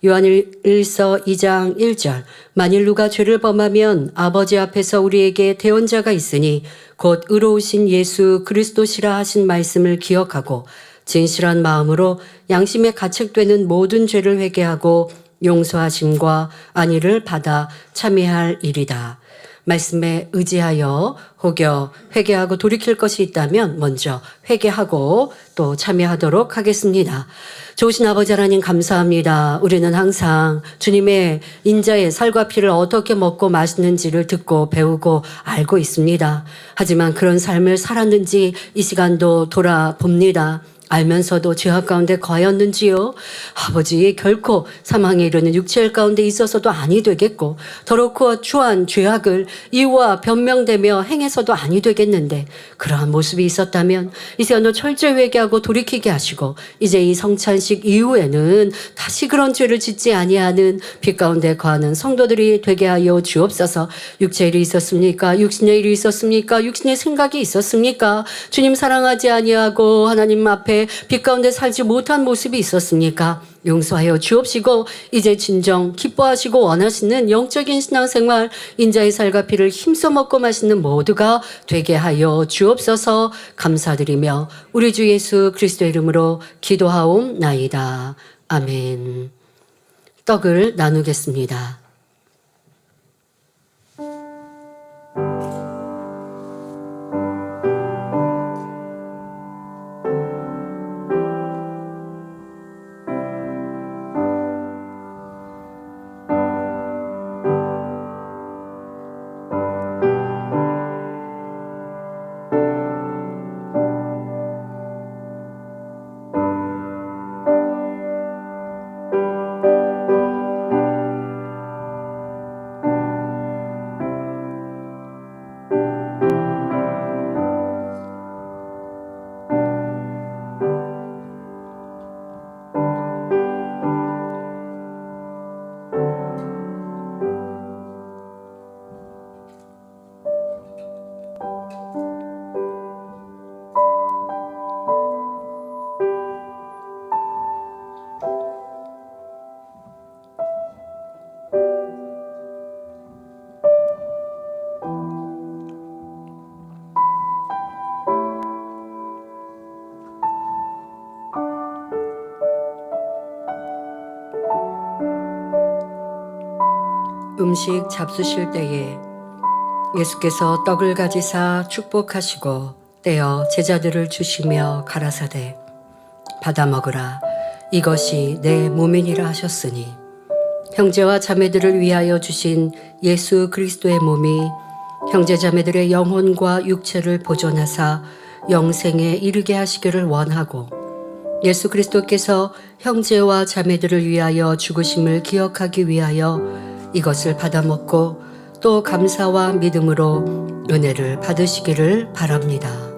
H: 요한일서 2장 1절 만일 누가 죄를 범하면 아버지 앞에서 우리에게 대언자가 있으니 곧 의로우신 예수 그리스도시라 하신 말씀을 기억하고 진실한 마음으로 양심에 가책되는 모든 죄를 회개하고 용서하심과 안위를 받아 참여할 일이다. 말씀에 의지하여 혹여 회개하고 돌이킬 것이 있다면 먼저 회개하고 또 참여하도록 하겠습니다. 좋으신 아버지 하나님 감사합니다. 우리는 항상 주님의 인자의 살과 피를 어떻게 먹고 마시는지를 듣고 배우고 알고 있습니다. 하지만 그런 삶을 살았는지 이 시간도 돌아봅니다. 알면서도 죄악 가운데 거하였는지요? 아버지, 결코 사망에 이르는 육체의 가운데 있어서도 아니 되겠고 더럽고 추한 죄악을 이유와 변명되며 행해서도 아니 되겠는데 그러한 모습이 있었다면 이 시간도 철저히 회개하고 돌이키게 하시고 이제 이 성찬식 이후에는 다시 그런 죄를 짓지 아니하는 빛 가운데 거하는 성도들이 되게 하여 주옵소서. 육체의 일이 있었습니까? 육신의 일이 있었습니까? 육신의 생각이 있었습니까? 주님 사랑하지 아니하고 하나님 앞에 빛 가운데 살지 못한 모습이 있었습니까? 용서하여 주옵시고 이제 진정 기뻐하시고 원하시는 영적인 신앙생활 인자의 살과 피를 힘써 먹고 마시는 모두가 되게 하여 주옵소서. 감사드리며 우리 주 예수 그리스도의 이름으로 기도하옵나이다. 아멘. 떡을 나누겠습니다. 음식 잡수실 때에 예수께서 떡을 가지사 축복하시고 떼어 제자들을 주시며 가라사대 받아 먹으라 이것이 내 몸이니라 하셨으니 형제와 자매들을 위하여 주신 예수 그리스도의 몸이 형제 자매들의 영혼과 육체를 보존하사 영생에 이르게 하시기를 원하고 예수 그리스도께서 형제와 자매들을 위하여 죽으심을 기억하기 위하여 이것을 받아 먹고 또 감사와 믿음으로 은혜를 받으시기를 바랍니다.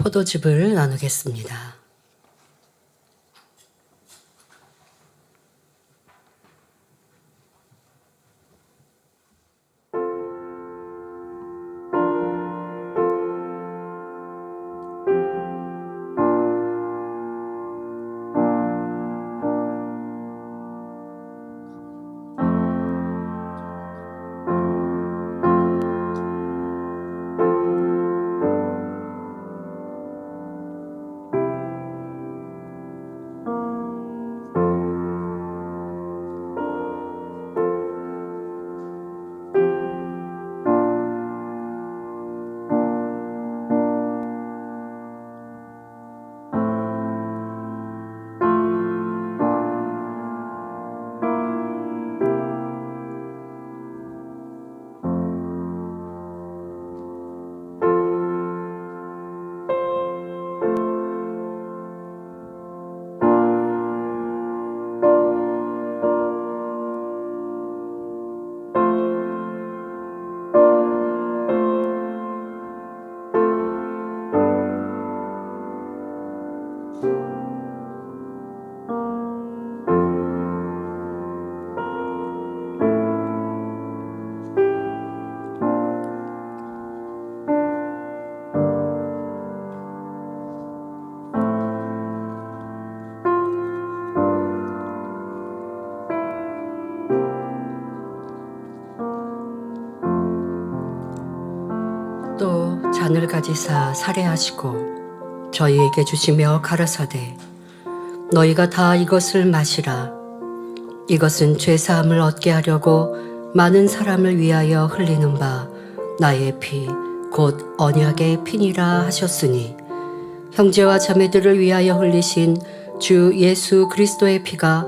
H: 포도즙을 나누겠습니다. 또 잔을 가지사 살해하시고 저희에게 주시며 가라사대 너희가 다 이것을 마시라. 이것은 죄사함을 얻게 하려고 많은 사람을 위하여 흘리는 바 나의 피 곧 언약의 피니라 하셨으니 형제와 자매들을 위하여 흘리신 주 예수 그리스도의 피가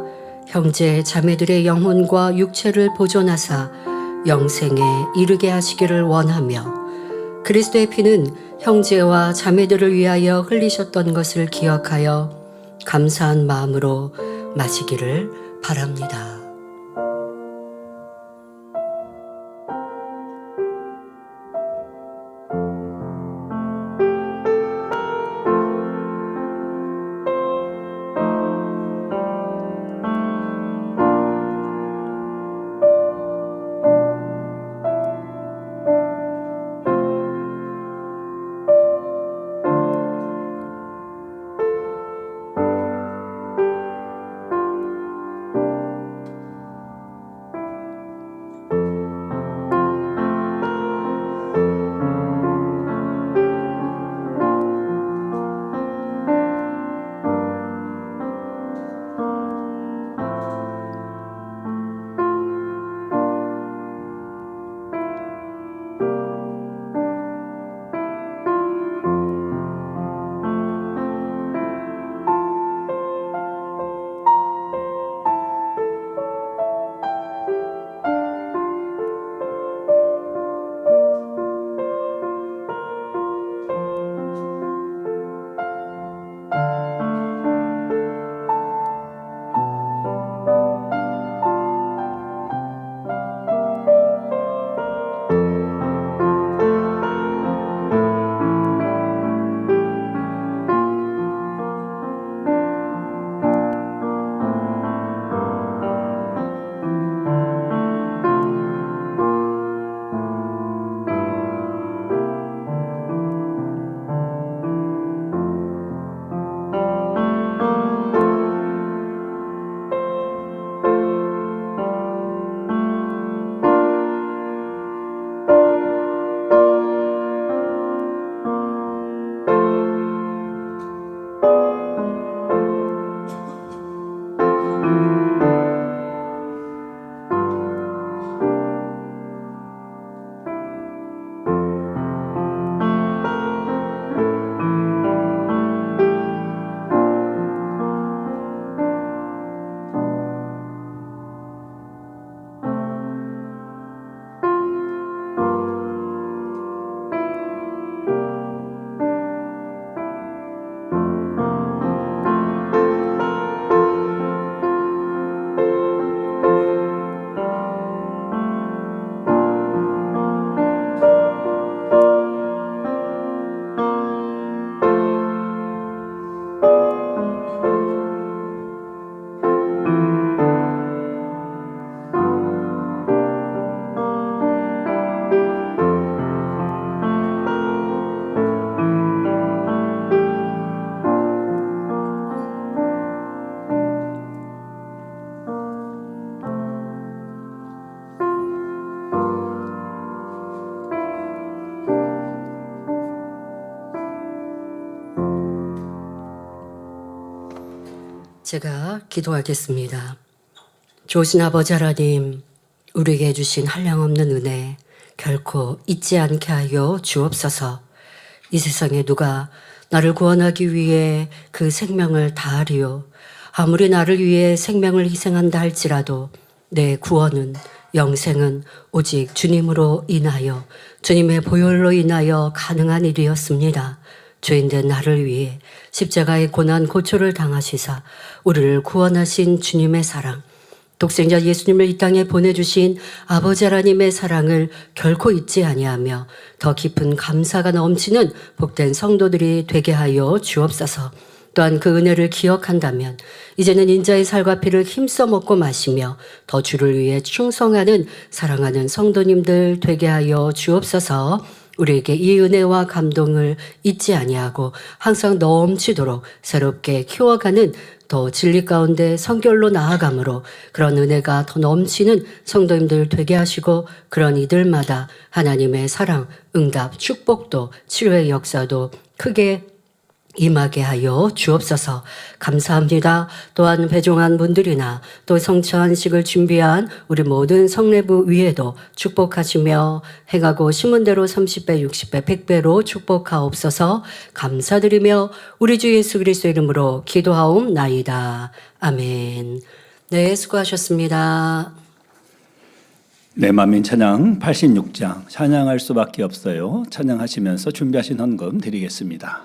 H: 형제 자매들의 영혼과 육체를 보존하사 영생에 이르게 하시기를 원하며 그리스도의 피는 형제와 자매들을 위하여 흘리셨던 것을 기억하여 감사한 마음으로 마시기를 바랍니다. 제가 기도하겠습니다. 좋으신 아버지 하나님, 우리에게 주신 한량없는 은혜 결코 잊지 않게 하여 주옵소서. 이 세상에 누가 나를 구원하기 위해 그 생명을 다하리요. 아무리 나를 위해 생명을 희생한다 할지라도 내 구원은 영생은 오직 주님으로 인하여 주님의 보혈로 인하여 가능한 일이었습니다. 죄인된 나를 위해 십자가의 고난 고초를 당하시사 우리를 구원하신 주님의 사랑, 독생자 예수님을 이 땅에 보내주신 아버지 하나님의 사랑을 결코 잊지 아니하며 더 깊은 감사가 넘치는 복된 성도들이 되게 하여 주옵소서. 또한 그 은혜를 기억한다면 이제는 인자의 살과 피를 힘써 먹고 마시며 더 주를 위해 충성하는 사랑하는 성도님들 되게 하여 주옵소서. 우리에게 이 은혜와 감동을 잊지 아니하고 항상 넘치도록 새롭게 키워가는 더 진리 가운데 성결로 나아감으로 그런 은혜가 더 넘치는 성도님들 되게 하시고 그런 이들마다 하나님의 사랑, 응답, 축복도 치료의 역사도 크게 임하게 하여 주옵소서. 감사합니다. 또한 배종한 분들이나 또 성찬식을 준비한 우리 모든 성례부 위에도 축복하시며 행하고 심은 대로 30배, 60배, 100배로 축복하옵소서. 감사드리며 우리 주 예수 그리스도 이름으로 기도하옵나이다. 아멘. 네, 수고하셨습니다.
D: 내 맘인 찬양 86장 찬양할 수밖에 없어요. 찬양하시면서 준비하신 헌금 드리겠습니다.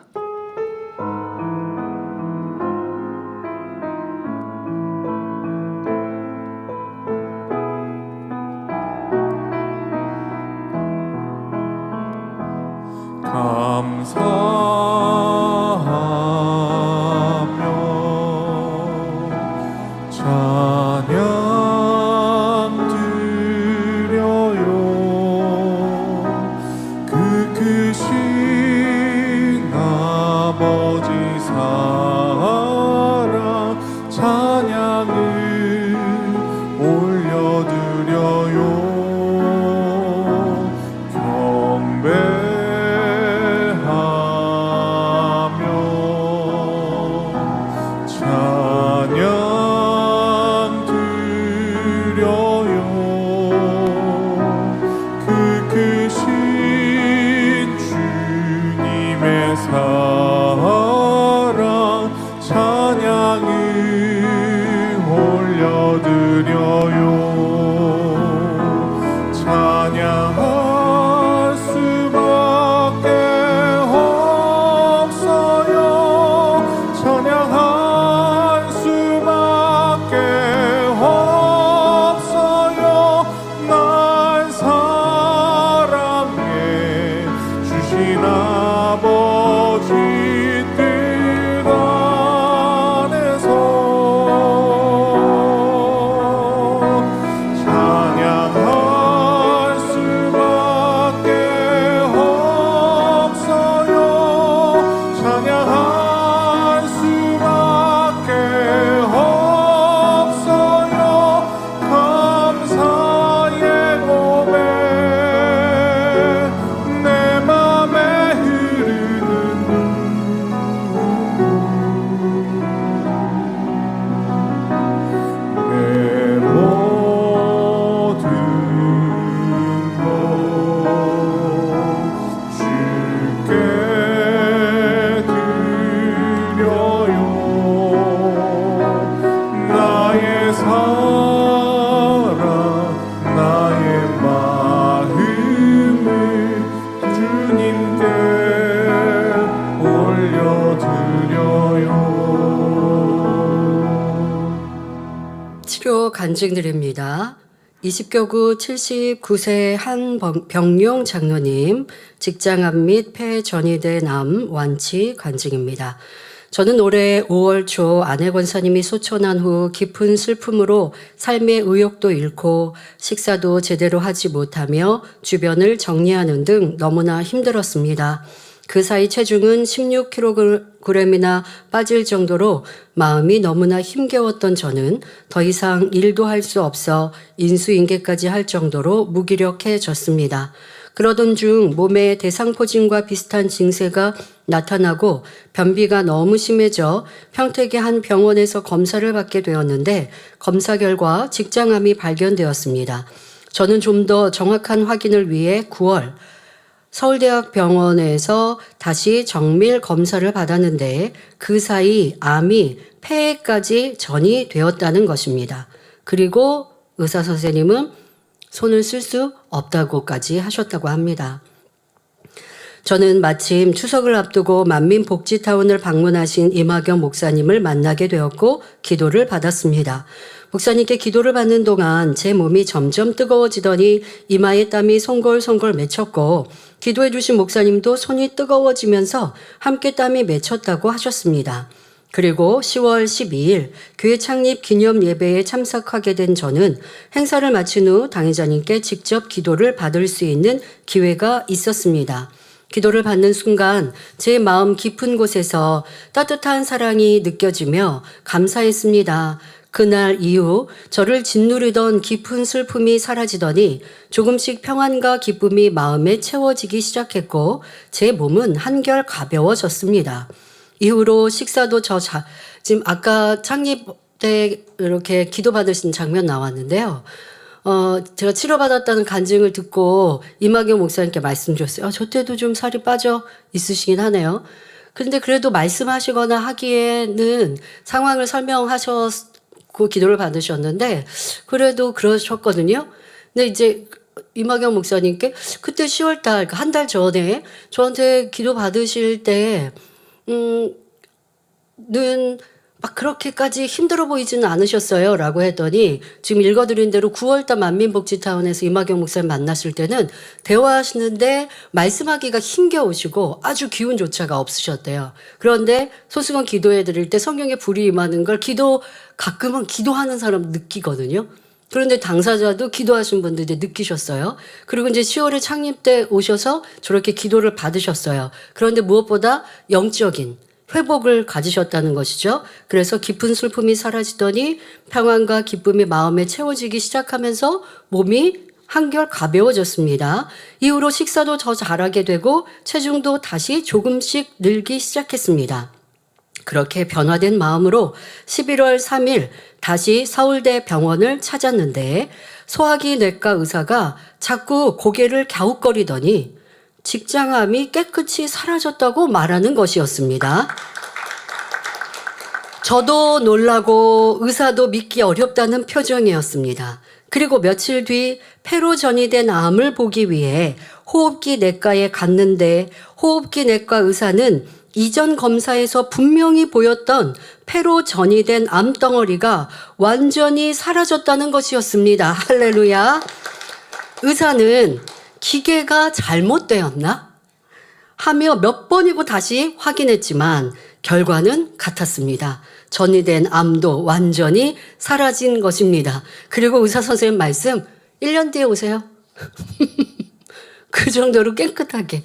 E: 감사하며 찬양 드려요. 그 크신 아버지 사랑 찬양을 올려드려요. 사랑 찬양을 올려드려요. 찬양할 수밖에 없어요. 찬양할 수밖에 없어요. 날 사랑해 주신 아버지 뜻 안에서 찬양할 수밖에 없어요. 찬양할 수밖에 없어요. 감사의 고백 내 맘에 내 모든 것 주께 드려요. 나의 사랑 나의 마음을 주님께 올려드려요.
H: 치료 간증드립니다. 20교구 79세 한 병용 장로님 직장암 및 폐 전이대 암 완치 간증입니다. 저는 올해 5월 초 아내 권사님이 소천한 후 깊은 슬픔으로 삶의 의욕도 잃고 식사도 제대로 하지 못하며 주변을 정리하는 등 너무나 힘들었습니다. 그 사이 체중은 16kg이나 빠질 정도로 마음이 너무나 힘겨웠던 저는 더 이상 일도 할 수 없어 인수인계까지 할 정도로 무기력해졌습니다. 그러던 중 몸에 대상포진과 비슷한 증세가 나타나고 변비가 너무 심해져 평택의 한 병원에서 검사를 받게 되었는데 검사 결과 직장암이 발견되었습니다. 저는 좀 더 정확한 확인을 위해 9월 서울대학병원에서 다시 정밀 검사를 받았는데 그 사이 암이 폐에까지 전이 되었다는 것입니다. 그리고 의사 선생님은 손을 쓸 수 없다고까지 하셨다고 합니다. 저는 마침 추석을 앞두고 만민복지타운을 방문하신 이마경 목사님을 만나게 되었고 기도를 받았습니다. 목사님께 기도를 받는 동안 제 몸이 점점 뜨거워지더니 이마에 땀이 송골송골 맺혔고 기도해 주신 목사님도 손이 뜨거워지면서 함께 땀이 맺혔다고 하셨습니다. 그리고 10월 12일 교회 창립 기념 예배에 참석하게 된 저는 행사를 마친 후 당회자님께 직접 기도를 받을 수 있는 기회가 있었습니다. 기도를 받는 순간 제 마음 깊은 곳에서 따뜻한 사랑이 느껴지며 감사했습니다. 그날 이후 저를 짓누르던 깊은 슬픔이 사라지더니 조금씩 평안과 기쁨이 마음에 채워지기 시작했고 제 몸은 한결 가벼워졌습니다. 이후로 식사도 지금 아까 창립 때 이렇게 기도받으신 장면 나왔는데요. 제가 치료받았다는 간증을 듣고 이마경 목사님께 말씀 주셨어요. 저 때도 좀 살이 빠져 있으시긴 하네요. 그런데 그래도 말씀하시거나 하기에는 상황을 설명하셨고 기도를 받으셨는데 그래도 그러셨거든요. 근데 이제 이마경 목사님께 그때 10월달 한 달 전에 저한테 기도 받으실 때 막 그렇게까지 힘들어 보이지는 않으셨어요 라고 했더니 지금 읽어드린 대로 9월달 만민복지타운에서 이마경 목사님 만났을 때는 대화하시는데 말씀하기가 힘겨우시고 아주 기운조차가 없으셨대요. 그런데 소승원 기도해 드릴 때 성령의 불이 임하는 걸 가끔은 기도하는 사람 느끼거든요. 그런데 당사자도 기도하신 분들이 느끼셨어요. 그리고 이제 10월에 창립 때 오셔서 저렇게 기도를 받으셨어요. 그런데 무엇보다 영적인 회복을 가지셨다는 것이죠. 그래서 깊은 슬픔이 사라지더니 평안과 기쁨이 마음에 채워지기 시작하면서 몸이 한결 가벼워졌습니다. 이후로 식사도 더 잘하게 되고 체중도 다시 조금씩 늘기 시작했습니다. 그렇게 변화된 마음으로 11월 3일 다시 서울대 병원을 찾았는데 소화기 내과 의사가 자꾸 고개를 갸웃거리더니 직장암이 깨끗이 사라졌다고 말하는 것이었습니다. 저도 놀라고 의사도 믿기 어렵다는 표정이었습니다. 그리고 며칠 뒤 폐로 전이된 암을 보기 위해 호흡기 내과에 갔는데 호흡기 내과 의사는 이전 검사에서 분명히 보였던 폐로 전이된 암덩어리가 완전히 사라졌다는 것이었습니다. 할렐루야. 의사는 기계가 잘못되었나? 하며 몇 번이고 다시 확인했지만 결과는 같았습니다. 전이된 암도 완전히 사라진 것입니다. 그리고 의사 선생님 말씀 1년 뒤에 오세요. 그 정도로 깨끗하게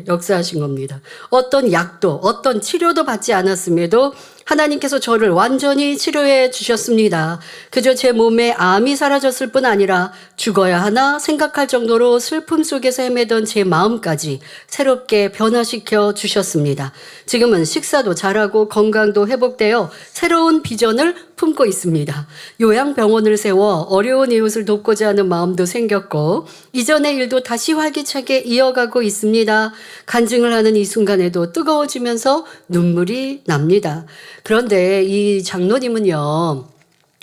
H: 역사하신 겁니다. 어떤 약도 어떤 치료도 받지 않았음에도 하나님께서 저를 완전히 치료해 주셨습니다. 그저 제 몸에 암이 사라졌을 뿐 아니라 죽어야 하나 생각할 정도로 슬픔 속에서 헤매던 제 마음까지 새롭게 변화시켜 주셨습니다. 지금은 식사도 잘하고 건강도 회복되어 새로운 비전을 품고 있습니다. 요양병원을 세워 어려운 이웃을 돕고자 하는 마음도 생겼고 이전의 일도 다시 활기차게 이어가고 있습니다. 간증을 하는 이 순간에도 뜨거워지면서 눈물이 납니다. 그런데 이 장로님은요,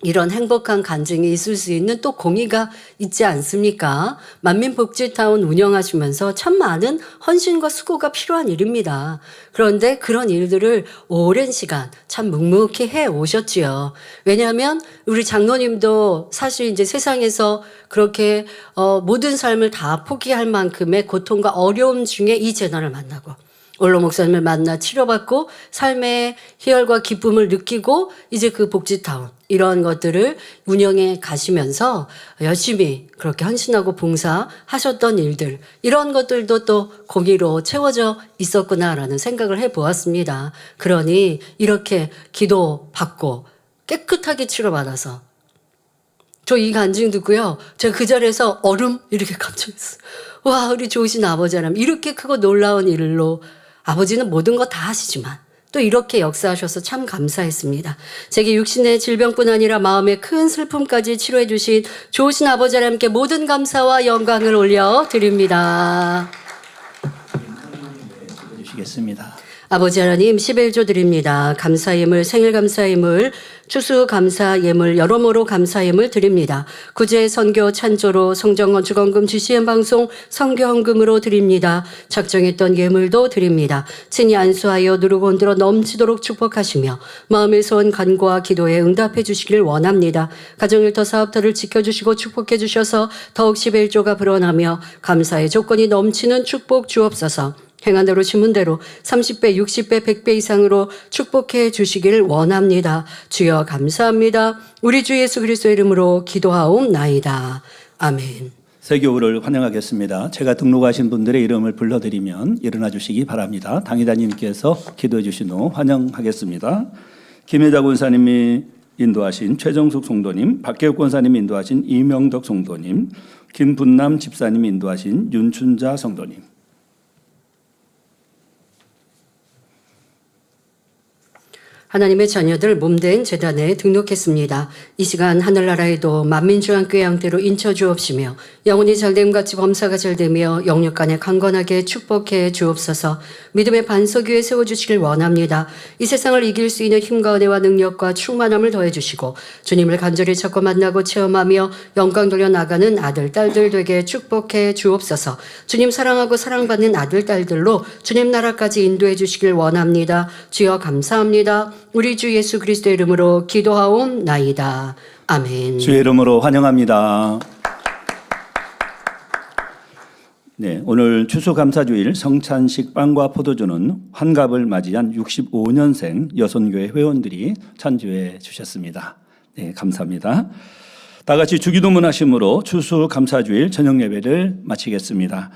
H: 이런 행복한 간증이 있을 수 있는 또 공의가 있지 않습니까? 만민복지타운 운영하시면서 참 많은 헌신과 수고가 필요한 일입니다. 그런데 그런 일들을 오랜 시간 참 묵묵히 해 오셨지요. 왜냐하면 우리 장로님도 사실 이제 세상에서 그렇게 모든 삶을 다 포기할 만큼의 고통과 어려움 중에 이 재난을 만나고 올로 목사님을 만나 치료받고 삶의 희열과 기쁨을 느끼고 이제 그 복지타운 이런 것들을 운영해 가시면서 열심히 그렇게 헌신하고 봉사하셨던 일들 이런 것들도 또 공의로 채워져 있었구나라는 생각을 해보았습니다. 그러니 이렇게 기도받고 깨끗하게 치료받아서 저 이 간증 듣고요. 제가 그 자리에서 얼음 이렇게 깜짝 놀랐어요. 와, 우리 좋으신 아버지 하나님 이렇게 크고 놀라운 일로 아버지는 모든 거 다 하시지만 또 이렇게 역사하셔서 참 감사했습니다. 제게 육신의 질병뿐 아니라 마음의 큰 슬픔까지 치료해 주신 좋으신 아버지 하나님께 모든 감사와 영광을 올려드립니다.
D: 주시겠습니다.
H: 아버지 하나님 11조 드립니다. 감사 예물, 생일 감사 예물, 추수 감사 예물, 여러모로 감사 예물 드립니다. 구제 선교 찬조로 성전 건축원금 GCN 방송 선교 헌금으로 드립니다. 작정했던 예물도 드립니다. 친히 안수하여 누르고 흔들어 넘치도록 축복하시며 마음의 소원 간구와 기도에 응답해 주시길 원합니다. 가정일터 사업터를 지켜주시고 축복해 주셔서 더욱 11조가 불어나며 감사의 조건이 넘치는 축복 주옵소서. 행한 대로 심은 대로 30배, 60배, 100배 이상으로 축복해 주시길 원합니다. 주여 감사합니다. 우리 주 예수 그리스도의 이름으로 기도하옵나이다. 아멘.
D: 새 교우를 환영하겠습니다. 제가 등록하신 분들의 이름을 불러드리면 일어나 주시기 바랍니다. 당의자님께서 기도해 주신 후 환영하겠습니다. 김혜자 권사님이 인도하신 최정숙 성도님, 박계욱 권사님이 인도하신 이명덕 성도님, 김분남 집사님이 인도하신 윤춘자 성도님.
H: 하나님의 자녀들 몸된 재단에 등록했습니다. 이 시간 하늘나라에도 만민중앙교회 양대로 인쳐 주옵시며 영혼이 잘됨같이 범사가 잘되며 영육간에 강건하게 축복해 주옵소서. 믿음의 반석 위에 세워주시길 원합니다. 이 세상을 이길 수 있는 힘과 은혜와 능력과 충만함을 더해주시고 주님을 간절히 찾고 만나고 체험하며 영광 돌려 나가는 아들 딸들 되게 축복해 주옵소서. 주님 사랑하고 사랑받는 아들 딸들로 주님 나라까지 인도해 주시길 원합니다. 주여 감사합니다. 우리 주 예수 그리스도의 이름으로 기도하옵나이다. 아멘.
D: 주의 이름으로 환영합니다. 네, 오늘 추수감사주일 성찬식 빵과 포도주는 환갑을 맞이한 65년생 여손교회 회원들이 찬주해 주셨습니다. 네, 감사합니다. 다 같이 주기도문 하심으로 추수감사주일 저녁 예배를 마치겠습니다.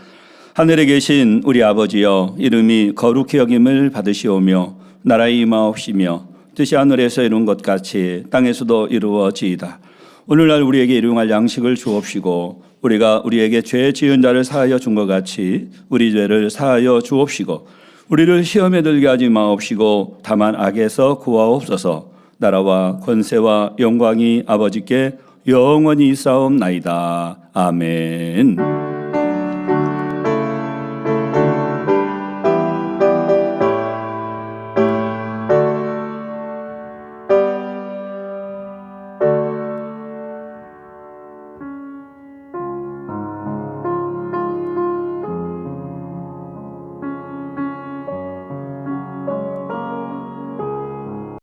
D: 하늘에 계신 우리 아버지여, 이름이 거룩히 여김을 받으시오며 나라의 임하옵시며 뜻이 하늘에서 이룬 것 같이 땅에서도 이루어지이다. 오늘날 우리에게 일용할 양식을 주옵시고 우리가 우리에게 죄 지은 자를 사하여 준 것 같이 우리 죄를 사하여 주옵시고 우리를 시험에 들게 하지 마옵시고 다만 악에서 구하옵소서. 나라와 권세와 영광이 아버지께 영원히 있사옵나이다. 아멘.